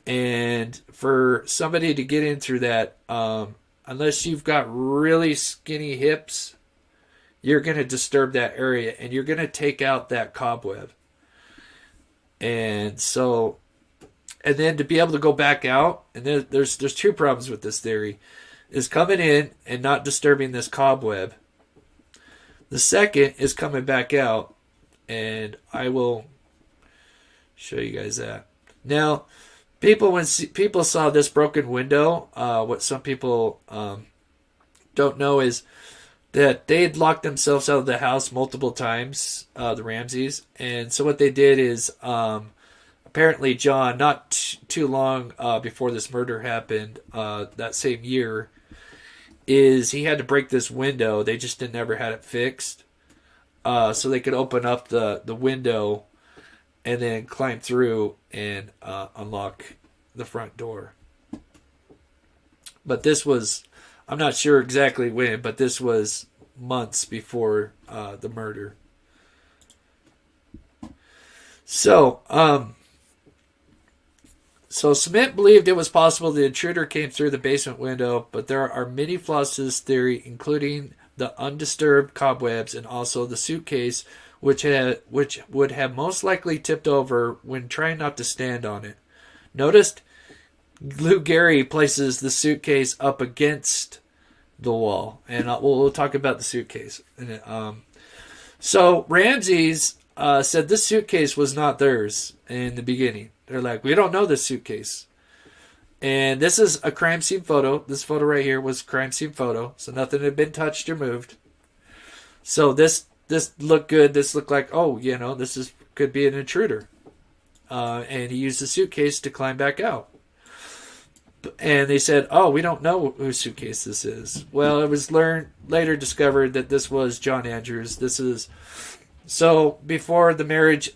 And for somebody to get in through that, unless you've got really skinny hips, you're going to disturb that area, and you're going to take out that cobweb. And so, and then to be able to go back out, and there's two problems with this theory, is coming in and not disturbing this cobweb. The second is coming back out, and I will show you guys that. Now, when people saw this broken window, what some people don't know is that they had locked themselves out of the house multiple times, the Ramseys. And so what they did is, apparently John, not too long before this murder happened, that same year, is he had to break this window. They just never had it fixed. So they could open up the window and then climb through and unlock the front door. But this was, I'm not sure exactly when, but this was months before the murder. So Smith believed it was possible the intruder came through the basement window, but there are many flaws to this theory, including the undisturbed cobwebs and also the suitcase, which would have most likely tipped over when trying not to stand on it. Notice Lou Gehry places the suitcase up against the wall, and we'll talk about the suitcase. So Ramsey's said this suitcase was not theirs in the beginning. They're like, we don't know this suitcase. And this is a crime scene photo. This photo right here was a crime scene photo, so nothing had been touched or moved. So this looked good. This looked like, oh, you know, could be an intruder. And he used the suitcase to climb back out. And they said, oh, we don't know whose suitcase this is. Well, it was later discovered that this was John Andrews. So before the marriage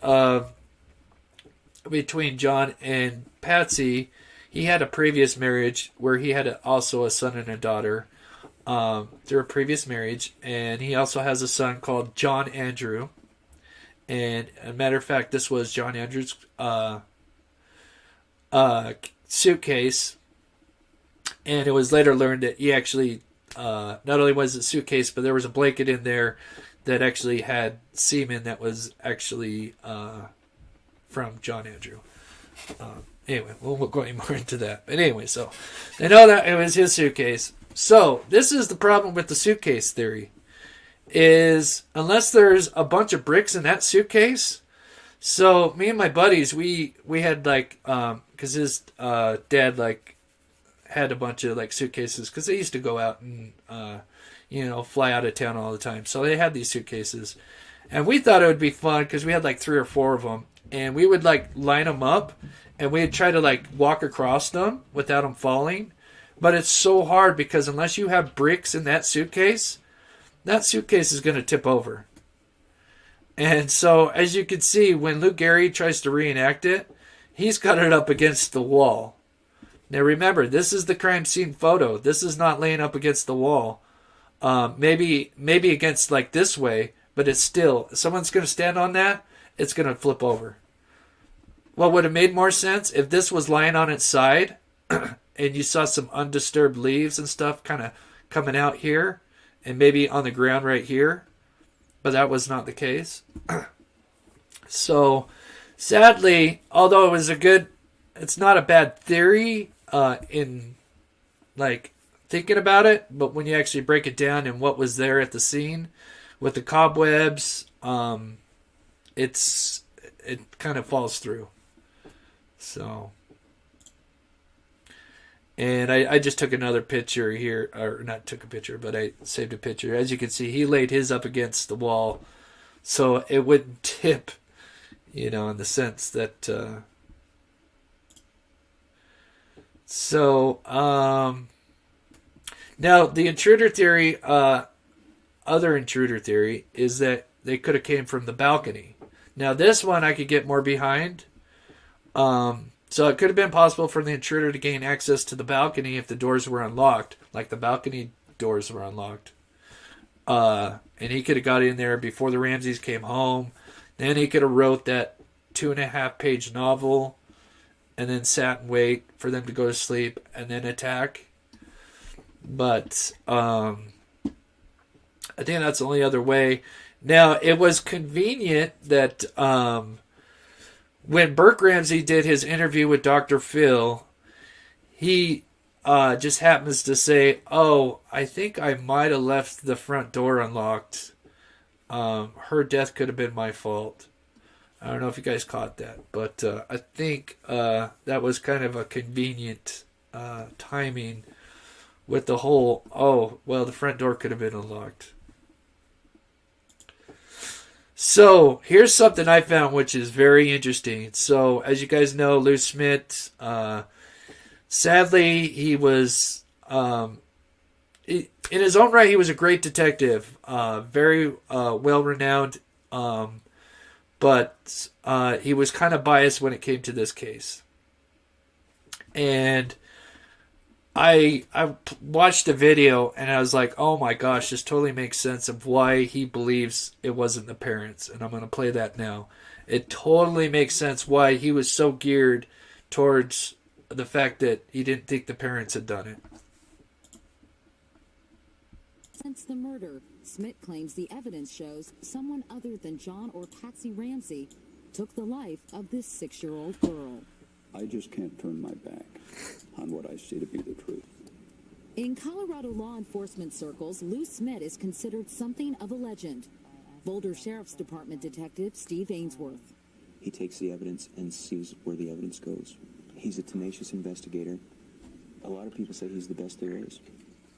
between John and Patsy, he had a previous marriage where he had also a son and a daughter through a previous marriage. And he also has a son called John Andrew. And as a matter of fact, this was John Andrews' suitcase. And it was later learned that he actually, not only was it a suitcase, but there was a blanket in there that actually had semen that was actually from John Andrew. Anyway, we won't go any more into that. But anyway, so they know that it was his suitcase. So this is the problem with the suitcase theory, is unless there's a bunch of bricks in that suitcase. So me and my buddies, we had like, because his dad like had a bunch of like suitcases, because they used to go out and fly out of town all the time. So they had these suitcases, and we thought it would be fun because we had like 3 or 4 of them, and we would like line them up, and we'd try to like walk across them without them falling. But it's so hard because unless you have bricks in that suitcase is going to tip over. And so as you can see, when Lou Gehry tries to reenact it, he's got it up against the wall. Now remember, this is the crime scene photo. This is not laying up against the wall. Maybe against like this way, but it's still, if someone's going to stand on that, it's going to flip over. What would have made more sense if this was lying on its side and you saw some undisturbed leaves and stuff kind of coming out here and maybe on the ground right here, but that was not the case. So sadly, although it was it's not a bad theory, in like thinking about it, but when you actually break it down and what was there at the scene with the cobwebs, it kind of falls through. So, and I just took another picture here, or not took a picture, but I saved a picture. As you can see, he laid his up against the wall so it wouldn't tip, in the sense that now the intruder theory, other intruder theory, is that they could have came from the balcony. Now this one I could get more behind. So it could have been possible for the intruder to gain access to the balcony if the doors were unlocked, like the balcony doors were unlocked. And he could have got in there before the Ramseys came home. Then he could have wrote that 2.5-page novel and then sat and wait for them to go to sleep and then attack. But I think that's the only other way. Now, it was convenient that when Burke Ramsey did his interview with Dr. Phil, he just happens to say, oh, I think I might have left the front door unlocked. Her death could have been my fault. I don't know if you guys caught that, but I think that was kind of a convenient timing with the whole, the front door could have been unlocked. So, here's something I found which is very interesting. So, as you guys know, Lou Smith, sadly, he was, in his own right, he was a great detective, very well-renowned, but he was kind of biased when it came to this case. And I watched the video and I was like, oh my gosh, this totally makes sense of why he believes it wasn't the parents. And I'm going to play that now. It totally makes sense why he was so geared towards the fact that he didn't think the parents had done it. Since the murder, Smith claims the evidence shows someone other than John or Patsy Ramsey took the life of this 6-year-old girl. I just can't turn my back on what I see to be the truth. In Colorado law enforcement circles, Lou Smith is considered something of a legend. Boulder Sheriff's Department Detective Steve Ainsworth. He takes the evidence and sees where the evidence goes. He's a tenacious investigator. A lot of people say he's the best there is.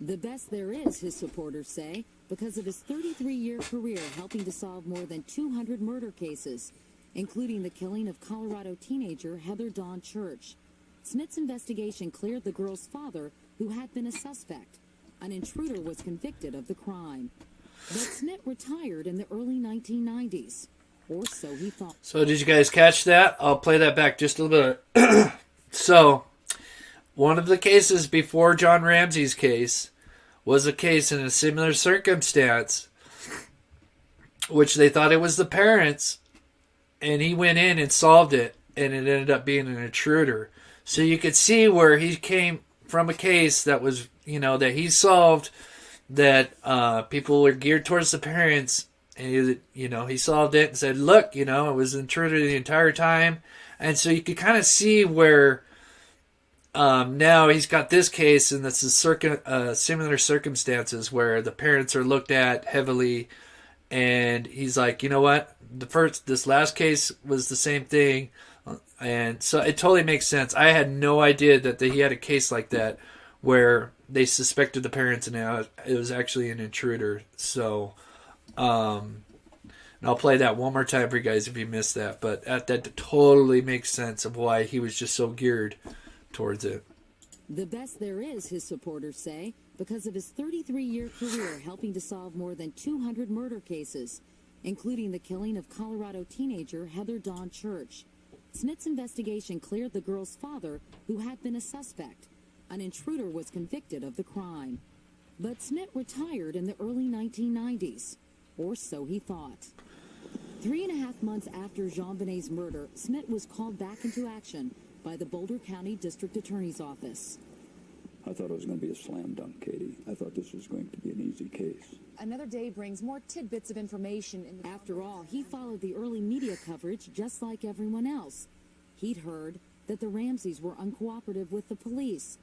The best there is, his supporters say, because of his 33-year career helping to solve more than 200 murder cases, including the killing of Colorado teenager Heather Dawn Church. Smith's investigation cleared the girl's father, who had been a suspect. An intruder was convicted of the crime. But Smith retired in the early 1990s. Or so he thought. So did you guys catch that? I'll play that back just a little bit. So, one of the cases before John Ramsey's case was a case in a similar circumstance, which they thought it was the parents, and he went in and solved it, and it ended up being an intruder. So you could see where he came from a case that was, that he solved, that people were geared towards the parents, and he solved it and said, look, it was an intruder the entire time. And so you could kind of see where now he's got this case, and this is similar circumstances where the parents are looked at heavily, and he's like, you know what? This last case was the same thing, and so it totally makes sense. I had no idea that he had a case like that where they suspected the parents, and now it was actually an intruder. So, and I'll play that one more time for you guys if you missed that. But that totally makes sense of why he was just so geared towards it. The best there is, his supporters say, because of his 33-year career helping to solve more than 200 murder cases, including the killing of Colorado teenager Heather Dawn Church. Smith's investigation cleared the girl's father, who had been a suspect. An intruder was convicted of the crime. But Smith retired in the early 1990s, or so he thought. 3.5 months after JonBenet's murder, Smith was called back into action by the Boulder County District Attorney's Office. I thought it was going to be a slam dunk, Katie. I thought this was going to be an easy case. Another day brings more tidbits of information. After all, he followed the early media coverage just like everyone else. He'd heard that the Ramseys were uncooperative with the police,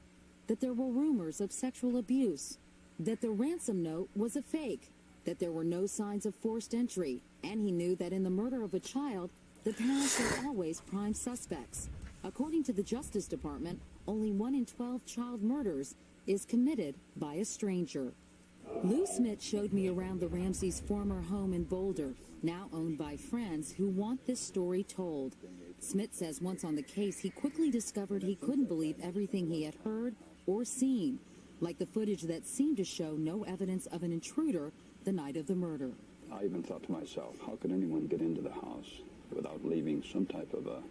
that there were rumors of sexual abuse, that the ransom note was a fake, that there were no signs of forced entry, and he knew that in the murder of a child, the parents were always prime suspects. According to the Justice Department, only 1 in 12 child murders is committed by a stranger. Lou Smith showed me around the Ramseys' former home in Boulder, now owned by friends who want this story told. Smith says once on the case, he quickly discovered he couldn't believe everything he had heard or seen, like the footage that seemed to show no evidence of an intruder the night of the murder. I even thought to myself, how could anyone get into the house without leaving some type of a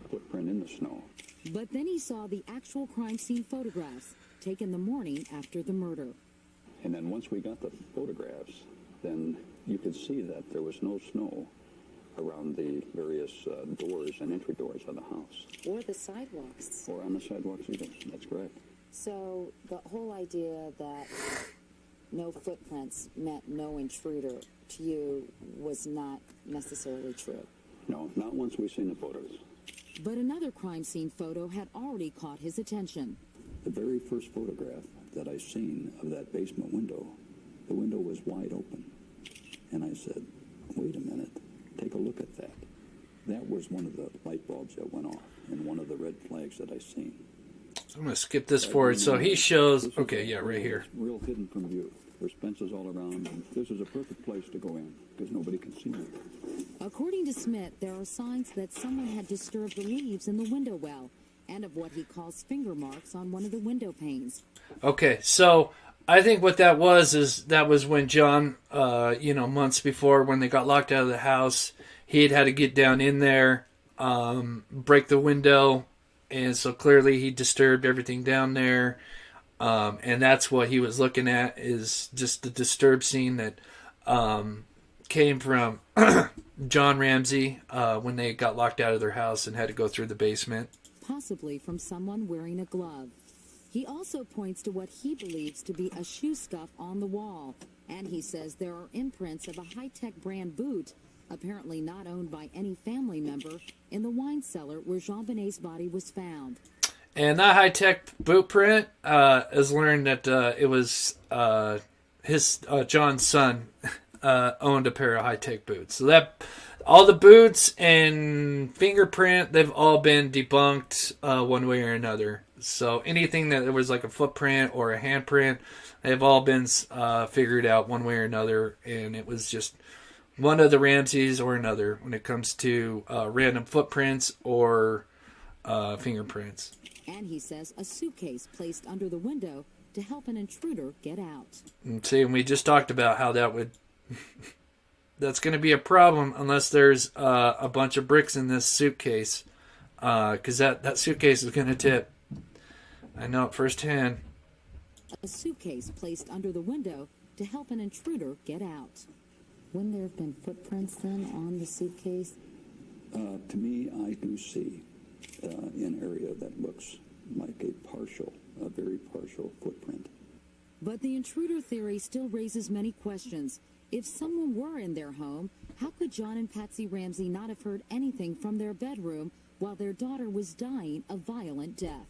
footprint in the snow? But then he saw the actual crime scene photographs taken the morning after the murder. And then once we got the photographs, then you could see that there was no snow around the various doors and entry doors of the house. Or the sidewalks. Or on the sidewalks either. That's correct. So the whole idea that no footprints meant no intruder to you was not necessarily true. No, not once we seen the photos. But another crime scene photo had already caught his attention. The very first photograph that I seen of that basement window, the window was wide open. And I said, wait a minute, take a look at that. That was one of the light bulbs that went off and one of the red flags that I seen. I'm going to skip this forward. So he shows, okay, yeah, right here. Real hidden from view. There's fences all around, and this is a perfect place to go in because nobody can see me. According to Smith, there are signs that someone had disturbed the leaves in the window well and of what he calls finger marks on one of the window panes. Okay, so I think what that was is that was when John, months before when they got locked out of the house, he had to get down in there, break the window, and so clearly he disturbed everything down there. And that's what he was looking at, is just the disturbed scene that came from John Ramsey when they got locked out of their house and had to go through the basement. Possibly from someone wearing a glove. He also points to what he believes to be a shoe scuff on the wall. And he says there are imprints of a high-tech brand boot, apparently not owned by any family member, in the wine cellar where JonBenet's body was found. And that high-tech boot print has learned that it was his John's son owned a pair of high-tech boots. So that all the boots and fingerprint, they've all been debunked one way or another. So anything that there was like a footprint or a handprint, they've all been figured out one way or another. And it was just one of the Ramseys or another when it comes to random footprints or fingerprints. And he says a suitcase placed under the window to help an intruder get out. And see, we just talked about how that would... that's going to be a problem unless there's a bunch of bricks in this suitcase. Because that suitcase is going to tip. I know it firsthand. A suitcase placed under the window to help an intruder get out. Wouldn't there have been footprints then on the suitcase? To me, I do see an area that looks like a very partial footprint. But the intruder theory still raises many questions. If someone were in their home, how could John and Patsy Ramsey not have heard anything from their bedroom while their daughter was dying a violent death?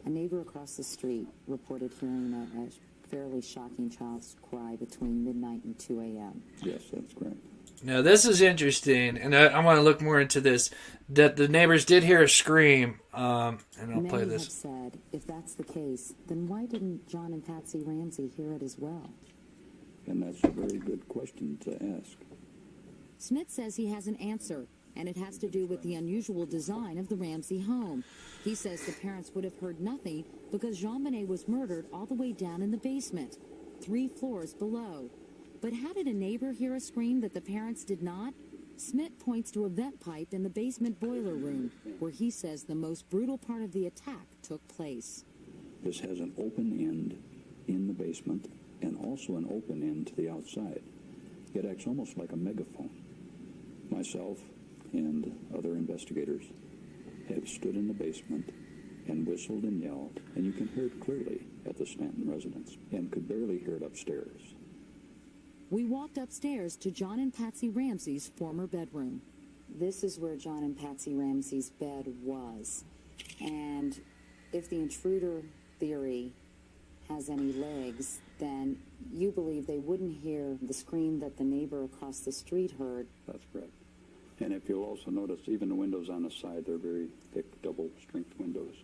A neighbor across the street reported hearing a fairly shocking child's cry between midnight and 2 a.m. Yes, that's correct. Now, this is interesting, and I want to look more into this, that the neighbors did hear a scream, and I'll play this. Many have said, if that's the case, then why didn't John and Patsy Ramsey hear it as well? And that's a very good question to ask. Smith says he has an answer, and it has to do with the unusual design of the Ramsey home. He says the parents would have heard nothing because JonBenét was murdered all the way down in the basement, 3 floors below. But how did a neighbor hear a scream that the parents did not? Smith points to a vent pipe in the basement boiler room, where he says the most brutal part of the attack took place. This has an open end in the basement and also an open end to the outside. It acts almost like a megaphone. Myself and other investigators have stood in the basement and whistled and yelled, and you can hear it clearly at the Stanton residence, and could barely hear it upstairs. We walked upstairs to John and Patsy Ramsey's former bedroom. This is where John and Patsy Ramsey's bed was. And if the intruder theory has any legs, then you believe they wouldn't hear the scream that the neighbor across the street heard. That's correct. And if you'll also notice, even the windows on the side, they're very thick, double-strength windows.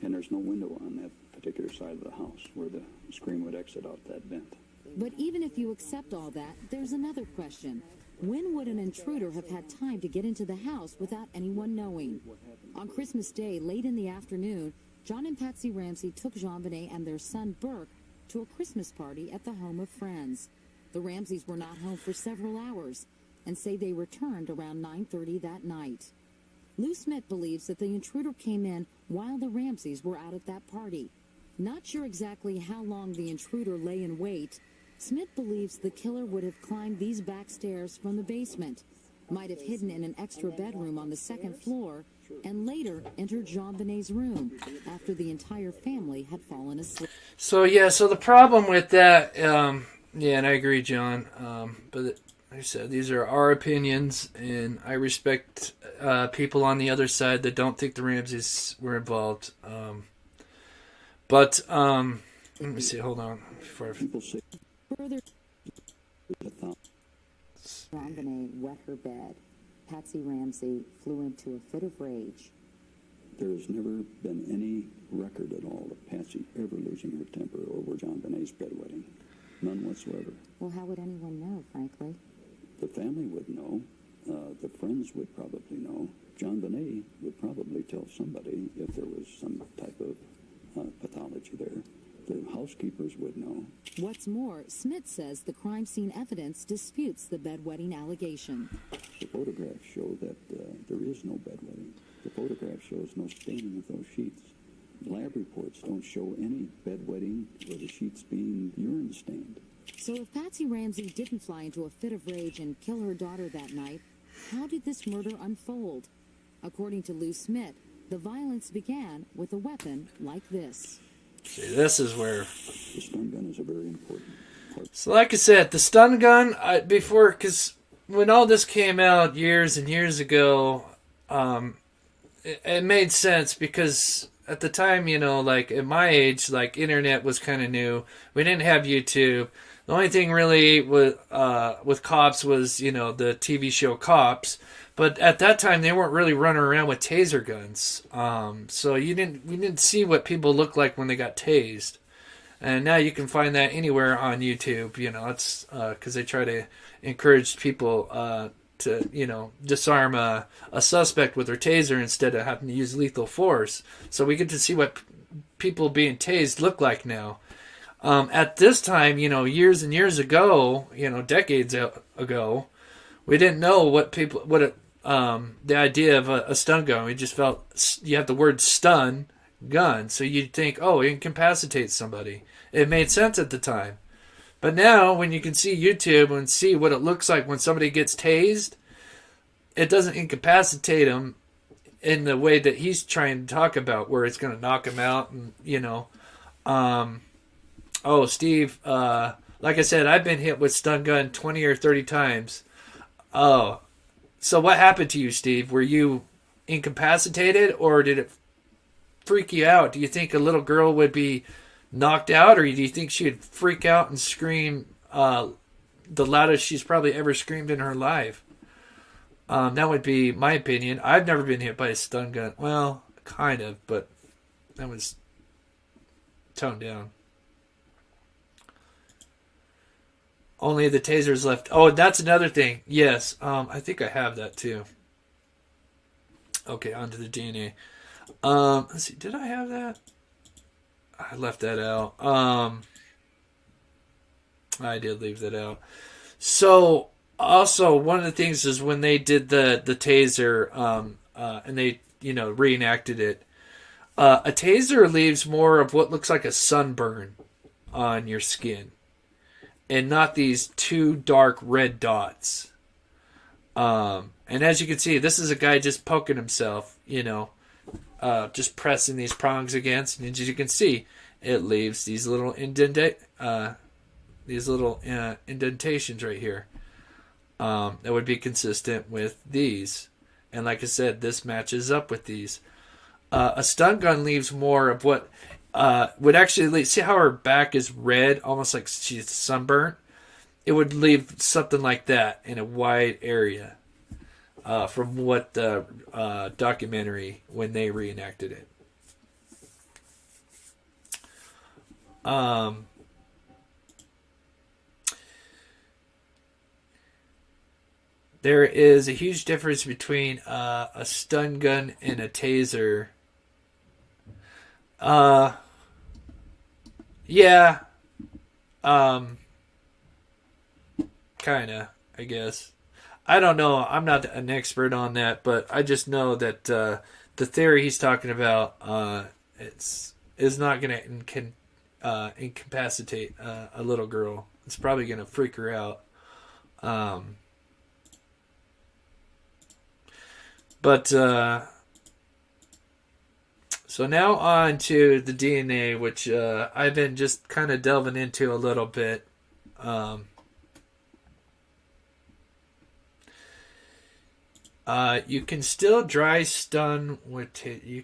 And there's no window on that particular side of the house where the scream would exit out that vent. But even if you accept all that, there's another question. When would an intruder have had time to get into the house without anyone knowing? On Christmas Day, late in the afternoon, John and Patsy Ramsey took JonBenét and their son Burke to a Christmas party at the home of friends. The Ramseys were not home for several hours and say they returned around 9:30 that night. Lou Smith believes that the intruder came in while the Ramseys were out at that party. Not sure exactly how long the intruder lay in wait, Smith believes the killer would have climbed these back stairs from the basement, might have hidden in an extra bedroom on the second floor, and later entered JonBenét's room after the entire family had fallen asleep. So the problem with that, and I agree, John, but like I said, these are our opinions, and I respect people on the other side that don't think the Ramseys were involved. But let me see, hold on. Further, JonBenét wet her bed. Patsy Ramsey flew into a fit of rage. There has never been any record at all of Patsy ever losing her temper over JonBenét's bedwetting. None whatsoever. Well, how would anyone know, frankly? The family would know. The friends would probably know. JonBenét would probably tell somebody if there was some type of pathology there. The housekeepers would know. What's more, Smith says the crime scene evidence disputes the bedwetting allegation. The photographs show that there is no bedwetting. The photograph shows no staining of those sheets. Lab reports don't show any bedwetting or the sheets being urine stained. So if Patsy Ramsey didn't fly into a fit of rage and kill her daughter that night, how did this murder unfold? According to Lou Smith, the violence began with a weapon like this. See, this is where... The stun gun is a very important part. So like I said, the stun gun, because when all this came out years and years ago, it made sense because at the time, like at my age, like internet was kind of new. We didn't have YouTube. The only thing really with cops was, the TV show Cops. But at that time, they weren't really running around with taser guns. So we didn't see what people look like when they got tased. And now you can find that anywhere on YouTube. It's because they try to encourage people to disarm a suspect with her taser instead of having to use lethal force. So we get to see what people being tased look like now. At this time, years and years ago, decades ago, we didn't know the idea of a stun gun. We just felt you have the word stun gun, so you'd think, oh, it incapacitates somebody. It made sense at the time. But now, when you can see YouTube and see what it looks like when somebody gets tased, it doesn't incapacitate them in the way that he's trying to talk about, where it's going to knock him out. And oh, Steve, like I said, I've been hit with stun gun 20 or 30 times. Oh, so what happened to you, Steve? Were you incapacitated, or did it freak you out? Do you think a little girl would be knocked out, or do you think she would freak out and scream the loudest she's probably ever screamed in her life? That would be my opinion. I've never been hit by a stun gun. Well, kind of, but that was toned down. Only the tasers left. Oh, that's another thing. Yes, I think I have that too. Okay, onto the DNA. Let's see, did I have that? I left that out. I did leave that out. So, also, one of the things is when they did the taser, and they, reenacted it, a taser leaves more of what looks like a sunburn on your skin, and not these two dark red dots. And as you can see, this is a guy just poking himself, just pressing these prongs against, and as you can see, it leaves these little indentations right here. That would be consistent with these, and like I said, this matches up with these. A stun gun leaves more of what would actually see how her back is red, almost like she's sunburnt. It would leave something like that in a wide area. From what the documentary when they reenacted it. There is a huge difference between a stun gun and a taser. Yeah. Kinda, I guess. I don't know. I'm not an expert on that, but I just know that the theory he's talking about is not going to incapacitate a little girl. It's probably going to freak her out. So now on to the DNA, which I've been just kind of delving into a little bit. You can still dry stun with you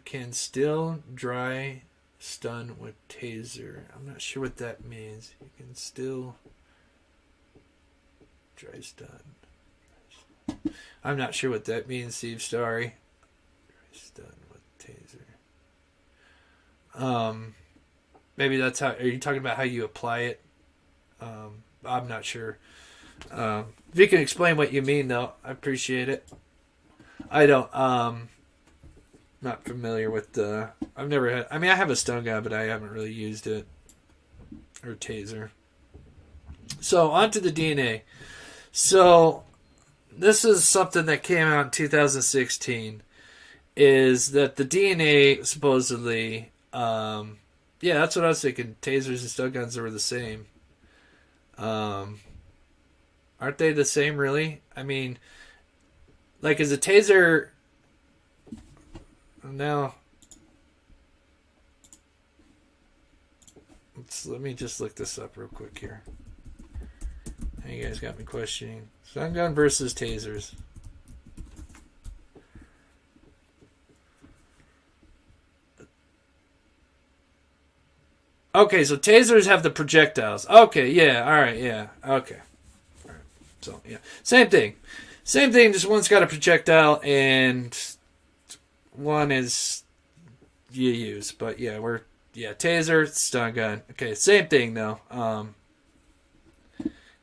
can still dry stun with taser. I'm not sure what that means. You can still dry stun. I'm not sure what that means, Steve. Sorry. Dry stun with taser. Maybe that's how. Are you talking about how you apply it? I'm not sure. If you can explain what you mean, though, I appreciate it. I don't, not familiar with I've never had, I have a stun gun, but I haven't really used it, or taser. So, on to the DNA. So, this is something that came out in 2016, is that the DNA, supposedly, yeah, that's what I was thinking, tasers and stun guns were the same. Aren't they the same, really? Like, is a taser... Now... Let me just look this up real quick here. You guys got me questioning. Stun gun versus tasers. Okay, so tasers have the projectiles. Okay, yeah, alright, yeah, okay. So, yeah. Same thing, just one's got a projectile and one is you use. But yeah, taser, stun gun. Okay, same thing though.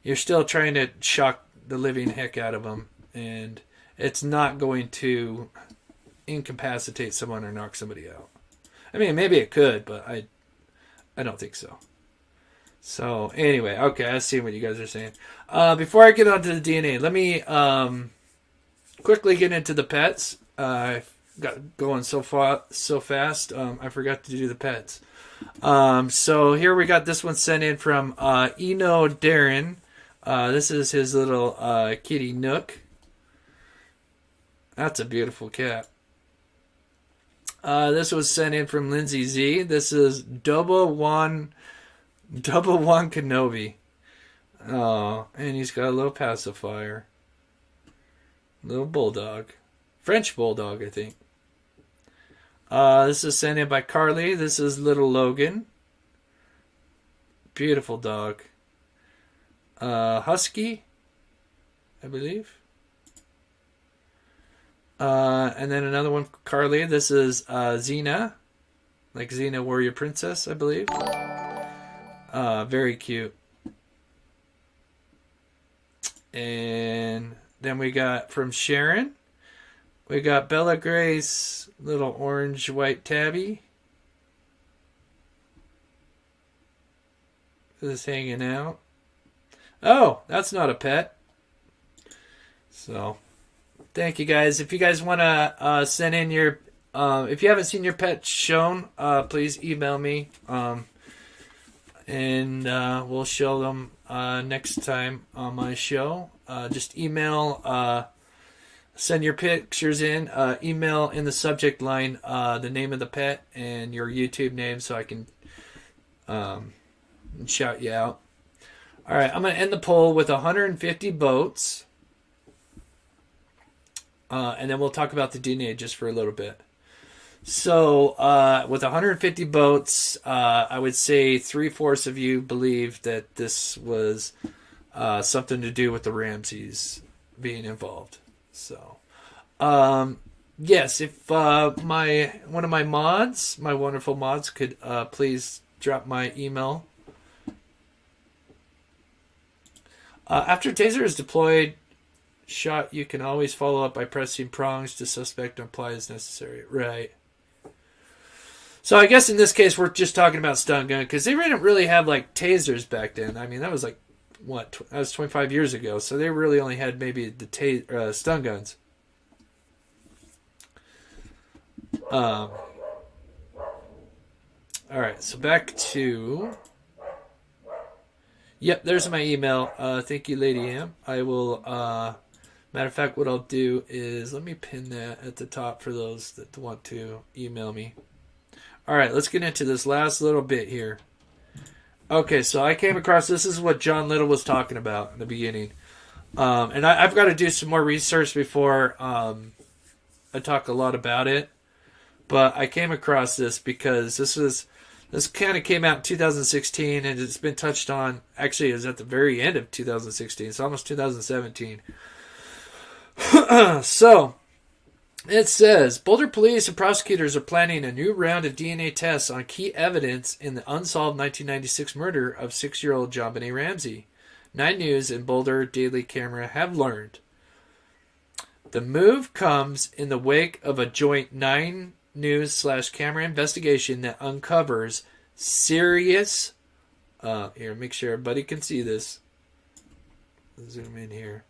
You're still trying to shock the living heck out of them, and it's not going to incapacitate someone or knock somebody out. I mean, maybe it could, but I don't think so. So anyway, okay, I see what you guys are saying. Before I get onto the DNA, let me quickly get into the pets. I got going so fast. I forgot to do the pets. So here we got this one sent in from Eno Darren. This is his little kitty Nook. That's a beautiful cat. This was sent in from Lindsay Z. This is Double One Kenobi. Oh, and he's got a little pacifier. Little bulldog. French bulldog, I think. This is sent in by Carly. This is little Logan. Beautiful dog. Husky, I believe. And then another one, Carly. This is Xena. Like Xena Warrior Princess, I believe. Very cute. And then we got from Sharon. We got Bella Grace, little orange-white tabby. Just hanging out. Oh, that's not a pet. So, thank you guys. If you guys want to send in your, if you haven't seen your pet shown, please email me. And we'll show them next time on my show. Just email, send your pictures in, email in the subject line the name of the pet and your YouTube name so I can shout you out. All right, I'm going to end the poll with 150 votes. And then we'll talk about the DNA just for a little bit. So, with 150 votes, I would say 3/4 of you believe that this was something to do with the Ramseys being involved. So, yes, if one of my mods, my wonderful mods, could please drop my email. After taser is deployed, shot, you can always follow up by pressing prongs to suspect and apply as necessary. Right. So I guess in this case we're just talking about stun gun because they didn't really have like tasers back then. I mean that was like that was 25 years ago. So they really only had maybe the stun guns. All right. So back to. Yep, there's my email. Thank you, Lady M. I will. Matter of fact, what I'll do is let me pin that at the top for those that want to email me. All right, let's get into this last little bit here. Okay, so I came across, this is what John Little was talking about in the beginning. And I've got to do some more research before I talk a lot about it. But I came across this because this kind of came out in 2016 and it's been touched on, actually it was at the very end of 2016, it's almost 2017. So, it says, Boulder police and prosecutors are planning a new round of DNA tests on key evidence in the unsolved 1996 murder of 6-year-old JonBenét Ramsey. 9 News and Boulder Daily Camera have learned. The move comes in the wake of a joint 9 News/camera investigation that uncovers serious... here, make sure everybody can see this. Zoom in here.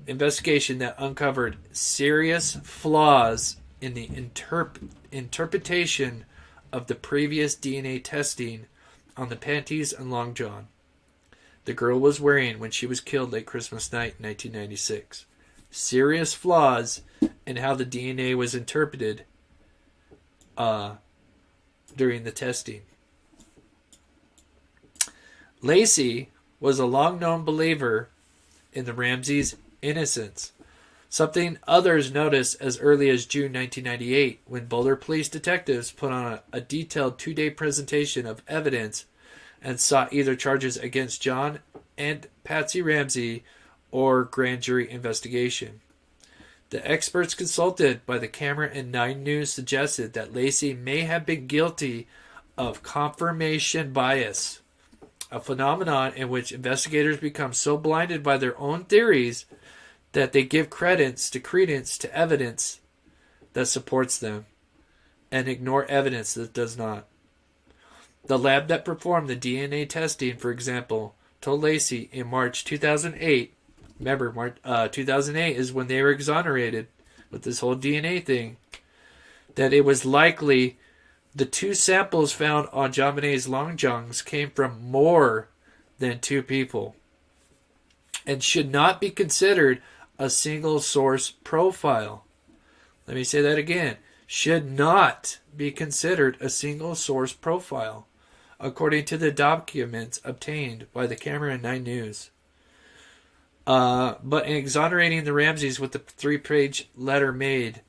Investigation that uncovered serious flaws in the interpretation of the previous DNA testing on the panties and long john the girl was wearing when she was killed late Christmas night, 1996. Serious flaws in how the DNA was interpreted during the testing. Lacey was a long-known believer in the Ramseys' innocence, something others noticed as early as June 1998 when Boulder police detectives put on a detailed 2-day presentation of evidence and sought either charges against John and Patsy Ramsey or grand jury investigation. The experts consulted by the camera and 9 News suggested that Lacey may have been guilty of confirmation bias. a phenomenon in which investigators become so blinded by their own theories that they give credence to evidence that supports them and ignore evidence that does not. The lab that performed the DNA testing, for example, told Lacey in March 2008, remember, March 2008 is when they were exonerated with this whole DNA thing, that it was likely the 2 samples found on JonBenét's long johns came from more than 2 people and should not be considered a single source profile. Let me say that again. Should not be considered a single source profile, according to the documents obtained by the Cameron 9 News. But in exonerating the Ramseys with the 3-page letter made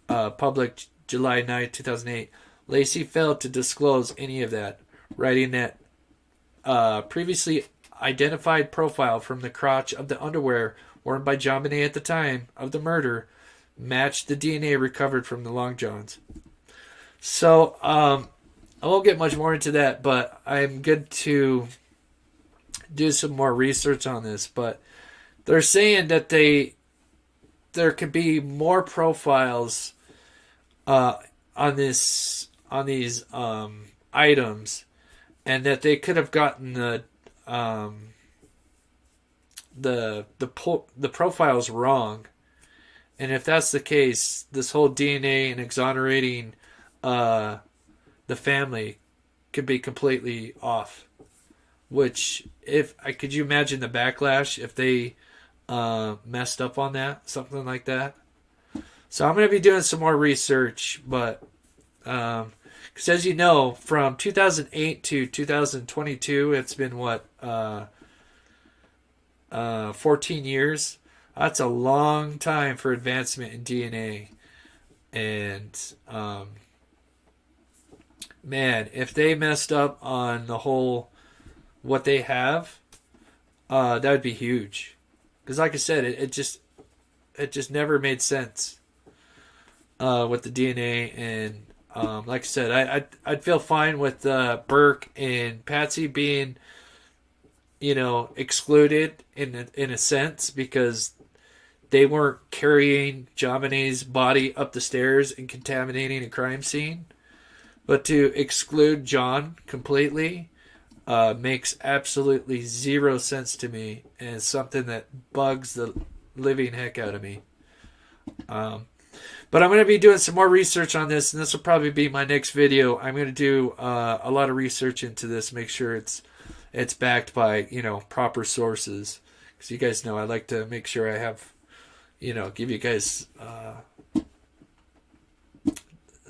public July 9, 2008, Lacey failed to disclose any of that, writing that previously identified profile from the crotch of the underwear worn by JonBenet at the time of the murder matched the DNA recovered from the long johns. So, I won't get much more into that, but I'm good to do some more research on this. But they're saying that there could be more profiles on these items, and that they could have gotten the profiles wrong. And if that's the case, this whole DNA and exonerating the family could be completely off. Which, could you imagine the backlash if they messed up on that, something like that? So I'm going to be doing some more research, but because as you know, from 2008 to 2022, it's been 14 years. That's a long time for advancement in DNA. And man, if they messed up on the whole what they have, that would be huge. Because like I said, it just never made sense with the DNA. And like I said, I'd feel fine with Burke and Patsy being, excluded in a sense, because they weren't carrying JonBenét's body up the stairs and contaminating a crime scene. But to exclude John completely makes absolutely zero sense to me, and it's something that bugs the living heck out of me. But I'm going to be doing some more research on this, and this will probably be my next video. I'm going to do a lot of research into this, make sure it's backed by, proper sources. Because you guys know I like to make sure I have, give you guys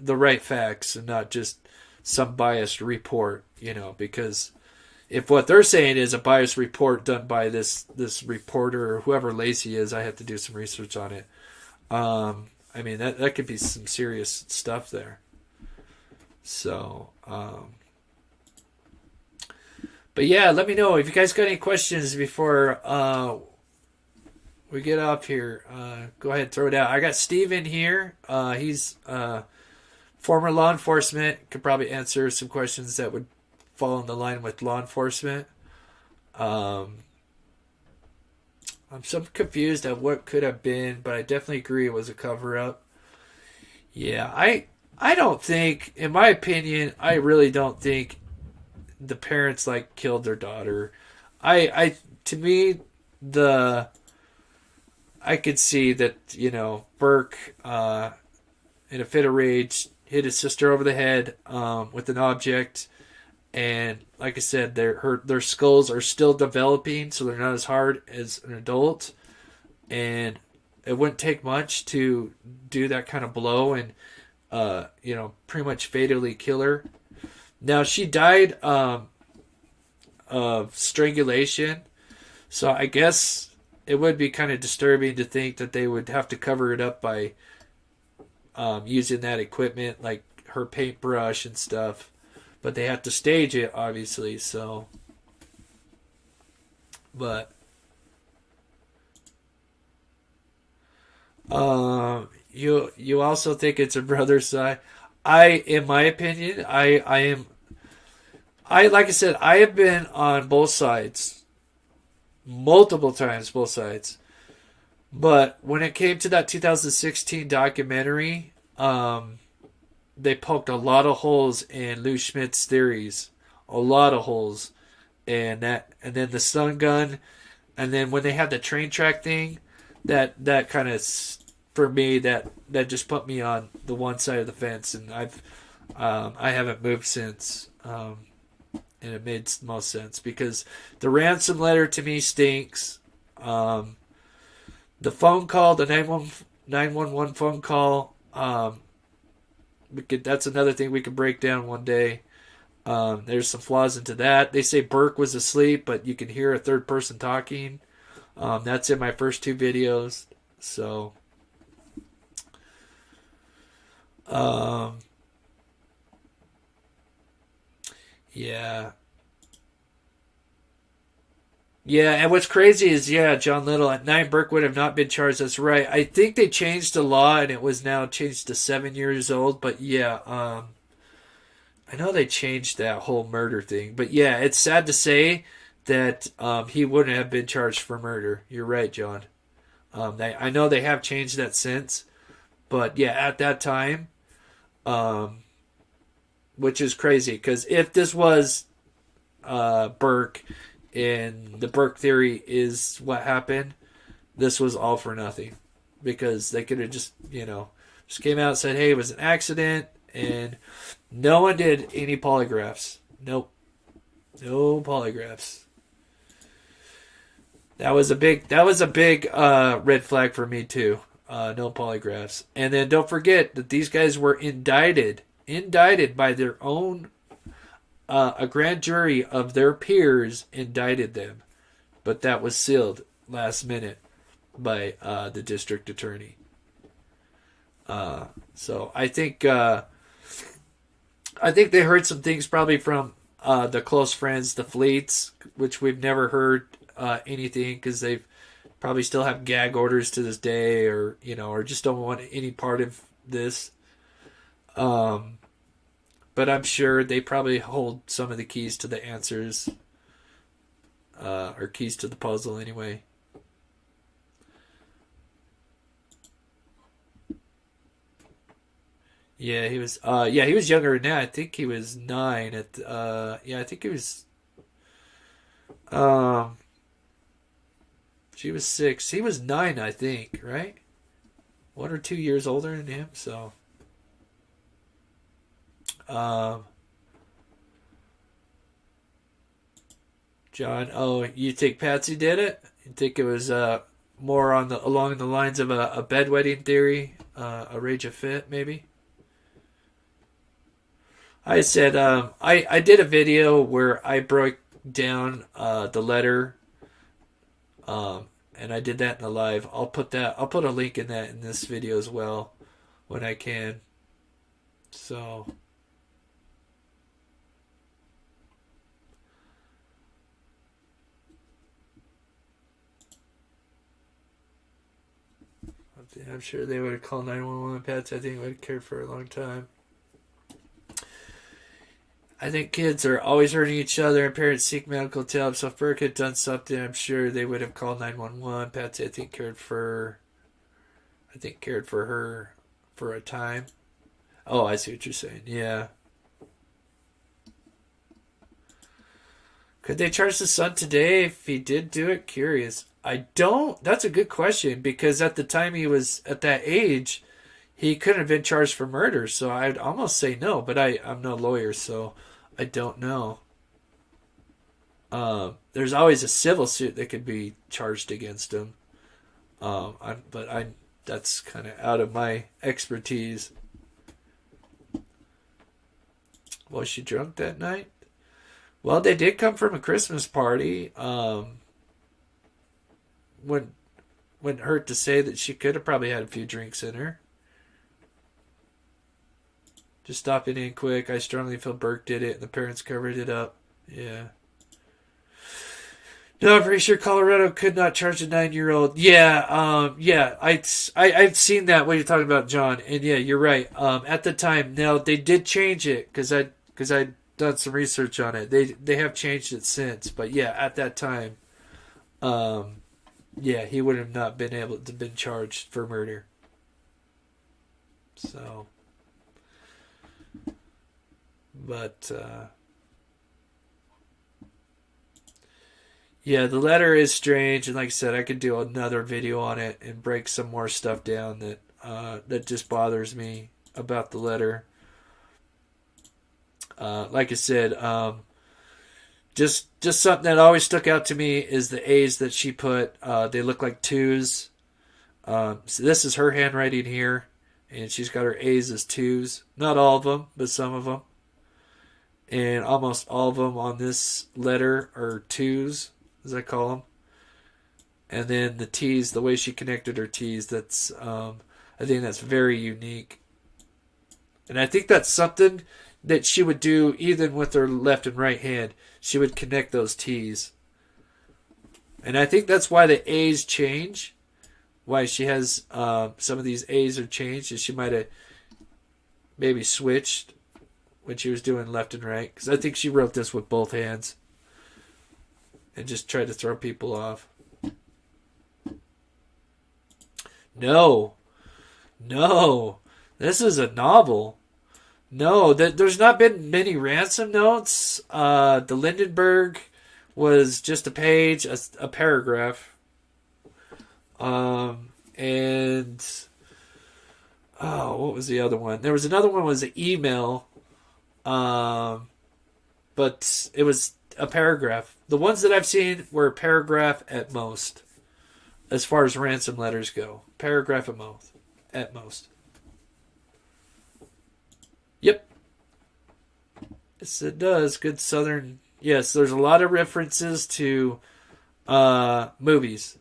the right facts and not just some biased report, because if what they're saying is a biased report done by this reporter or whoever Lacey is, I have to do some research on it. That could be some serious stuff there. So, but yeah, let me know if you guys got any questions before we get up here. Go ahead and throw it out. I got Steve in here. He's former law enforcement. Could probably answer some questions that would fall in the line with law enforcement. I'm so confused at what could have been, but I definitely agree it was a cover-up. Yeah, I don't think, in my opinion, I really don't think the parents killed their daughter. To me, I could see that, Burke, in a fit of rage, hit his sister over the head with an object. And like I said, their skulls are still developing, so they're not as hard as an adult. And it wouldn't take much to do that kind of blow and, pretty much fatally kill her. Now, she died of strangulation, so I guess it would be kind of disturbing to think that they would have to cover it up by using that equipment, like her paintbrush and stuff. But they have to stage it, obviously, so. But you also think it's a brother's side. In my opinion, I like I said, I have been on both sides. Multiple times, both sides. But when it came to that 2016 documentary, they poked a lot of holes in Lou Schmidt's theories. A lot of holes. And then the stun gun, and then when they had the train track thing, that kind of, for me, that just put me on the one side of the fence, and I haven't moved since. And it made most sense because the ransom letter to me stinks. The phone call, the 911 phone call, that's another thing we could break down one day. There's some flaws into that. They say Burke was asleep, but you can hear a third person talking. That's in my first two videos. So, yeah. Yeah, and what's crazy is, John Little, at 9, Burke would have not been charged. That's right. I think they changed the law, and it was now changed to 7 years old. But I know they changed that whole murder thing. But yeah, it's sad to say that he wouldn't have been charged for murder. You're right, John. I know they have changed that since. But yeah, at that time, which is crazy. Because if this was Burke, and the Burke theory is what happened, this was all for nothing. Because they could have just came out and said, hey, it was an accident. And no one did any polygraphs. Nope. No polygraphs. That was a big red flag for me too. No polygraphs. And then don't forget that these guys were indicted by their own, a grand jury of their peers indicted them. But that was sealed last minute by the district attorney. So I think they heard some things probably from the close friends, the Fleets, which we've never heard anything because they probably still have gag orders to this day, or just don't want any part of this. But I'm sure they probably hold some of the keys to the answers, or keys to the puzzle anyway. Yeah, he was. He was younger than that. I think he was 9 at. I think he was. She was 6. He was 9, I think. Right, 1 or 2 years older than him. So. John. Oh, you think Patsy did it? You think it was more along the lines of a bedwetting theory, a rage of fit, maybe? I said I did a video where I broke down the letter, and I did that in the live. I'll put a link in this video as well when I can. So I'm sure they would have called 911. Pets, I think, would have cared for a long time. I think kids are always hurting each other and parents seek medical help. So if Burke had done something, I'm sure they would have called 911. Patsy, I think, cared for her for a time. Oh, I see what you're saying. Yeah. Could they charge the son today if he did do it? Curious. I don't. That's a good question, because at the time he was at that age, he couldn't have been charged for murder. So I'd almost say no, but I'm no lawyer, so I don't know. There's always a civil suit that could be charged against him. That's kind of out of my expertise. Was she drunk that night? Well, they did come from a Christmas party. Wouldn't hurt to say that she could have probably had a few drinks in her. Just stopping in quick. I strongly feel Burke did it and the parents covered it up. Yeah. No, I'm pretty sure Colorado could not charge a 9-year-old. Yeah, I've seen that, what you're talking about, John. And yeah, you're right. At the time, now they did change it because I done some research on it. They have changed it since, but yeah, at that time, yeah, he would have not been able to been charged for murder. So, but yeah, the letter is strange, and like I said, I could do another video on it and break some more stuff down that just bothers me about the letter. Like I said, just something that always stuck out to me is the A's that she put. They look like twos. So this is her handwriting here, and she's got her A's as twos. Not all of them, but some of them. And almost all of them on this letter are twos, as I call them. And then the T's, the way she connected her T's, that's I think that's very unique. And I think that's something that she would do even with her left and right hand. She would connect those T's. And I think that's why the A's change. Why she has some of these A's are changed. And she might have maybe switched when she was doing left and right. Because I think she wrote this with both hands. And just tried to throw people off. No. This is a novel. No, there's not been many ransom notes. The Lindenberg was just a page, a paragraph. And what was the other one? There was another one was an email. But it was a paragraph. The ones that I've seen were a paragraph at most. As far as ransom letters go. Paragraph at most. Yep. Yes, it does. Good Southern. Yes, there's a lot of references to movies.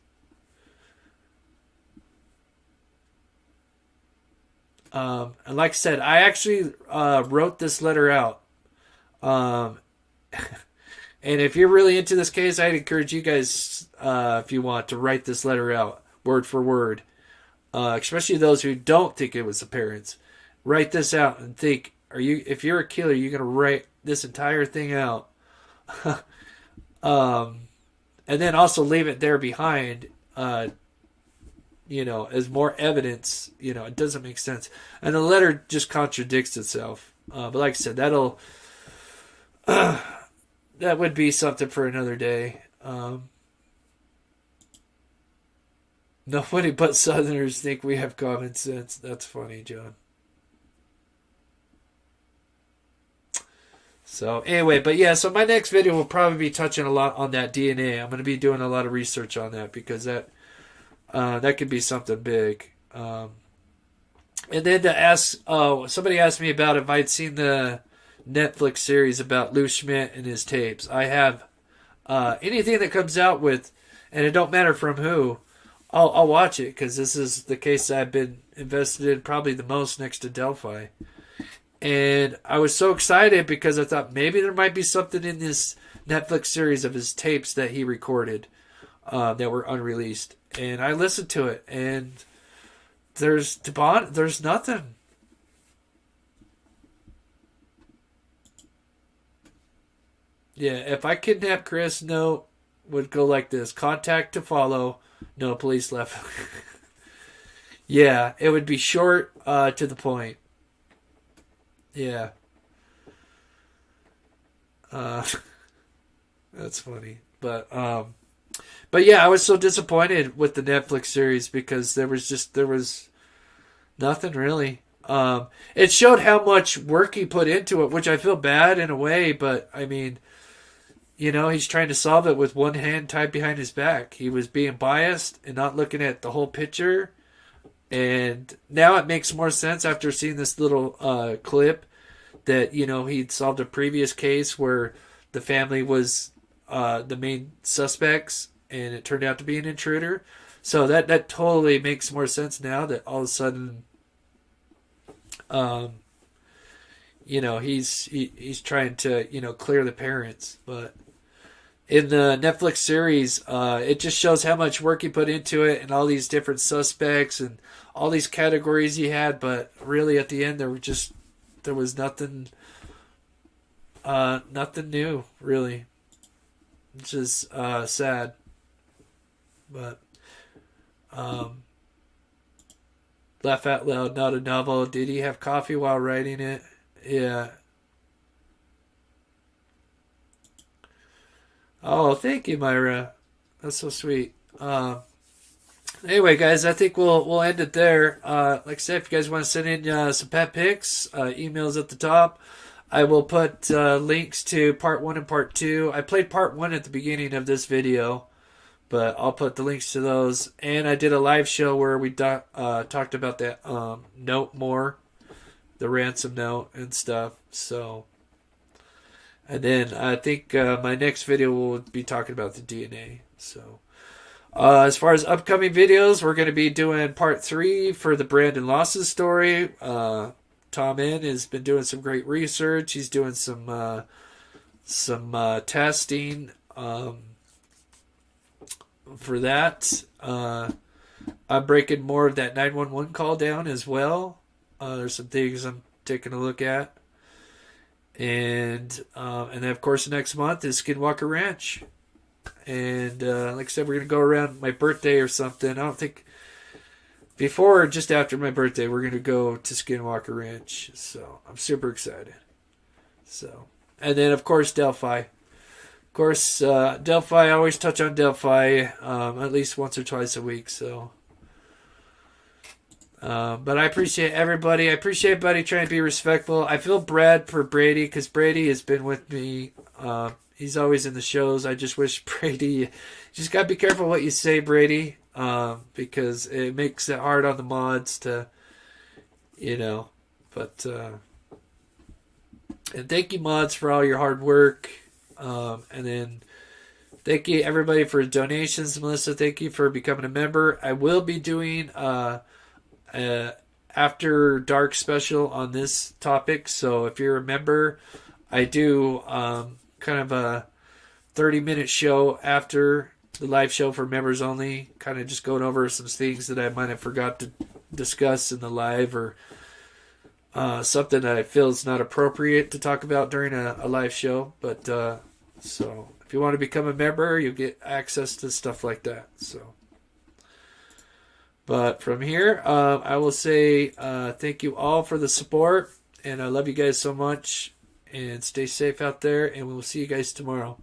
And like I said, I actually wrote this letter out. And if you're really into this case, I'd encourage you guys, if you want, to write this letter out, word for word. Especially those who don't think it was the parents. Write this out and think, if you're a killer, you're going to write this entire thing out. And then also leave it there behind, as more evidence. It doesn't make sense. And the letter just contradicts itself. But like I said, that would be something for another day. Nobody but Southerners think we have common sense. That's funny, John. So anyway, but yeah, so my next video will probably be touching a lot on that DNA. I'm going to be doing a lot of research on that because that could be something big. And then to ask, somebody asked me about if I'd seen the Netflix series about Lou Schmidt and his tapes. I have. Anything that comes out with, and it don't matter from who, I'll watch it because this is the case I've been invested in probably the most next to Delphi. And I was so excited because I thought maybe there might be something in this Netflix series of his tapes that he recorded that were unreleased. And I listened to it, and there's nothing. Yeah, if I kidnap Chris, note would go like this: contact to follow, no police left. Yeah, it would be short, to the point. Yeah. That's funny. But yeah, I was so disappointed with the Netflix series because there was nothing really. It showed how much work he put into it, which I feel bad in a way, but I mean, he's trying to solve it with one hand tied behind his back. He was being biased and not looking at the whole picture. And now it makes more sense after seeing this little clip that, he'd solved a previous case where the family was the main suspects and it turned out to be an intruder. So that totally makes more sense now that all of a sudden, he's trying to, clear the parents. But in the Netflix series, it just shows how much work he put into it and all these different suspects and all these categories he had. But really, at the end, there was nothing Nothing new, really. It's just sad. But laugh out loud, not a novel. Did he have coffee while writing it? Yeah. Oh, thank you, Myra. That's so sweet. Anyway, guys, I think we'll end it there. Like I said, if you guys want to send in some pet pics, emails at the top. I will put links to part 1 and part 2. I played part 1 at the beginning of this video, but I'll put the links to those. And I did a live show where we talked about that note more, the ransom note and stuff. So, and then I think my next video will be talking about the DNA. So, as far as upcoming videos, we're going to be doing part 3 for the Brandon Losses story. Tom N has been doing some great research. He's doing some testing for that. I'm breaking more of that 911 call down as well. There's some things I'm taking a look at. And then, of course, next month is Skinwalker Ranch. And like I said, we're going to go around my birthday or something. I don't think before or just after my birthday, we're going to go to Skinwalker Ranch. So I'm super excited. So, and then, of course, Delphi. Of course, Delphi, I always touch on Delphi at least once or twice a week. So, but I appreciate everybody. I appreciate everybody trying to be respectful. I feel bad for Brady because Brady has been with me. He's always in the shows. I just wish Brady, you just got to be careful what you say, Brady, because it makes it hard on the mods to, but, and thank you, mods, for all your hard work. And then thank you, everybody, for donations. Melissa, thank you for becoming a member. I will be doing After Dark special on this topic. So if you're a member, I do kind of a 30-minute show after the live show for members only, kind of just going over some things that I might have forgot to discuss in the live, or something that I feel is not appropriate to talk about during a live show. But so if you want to become a member, you'll get access to stuff like that. So, but from here, I will say thank you all for the support, and I love you guys so much. And stay safe out there, and we will see you guys tomorrow.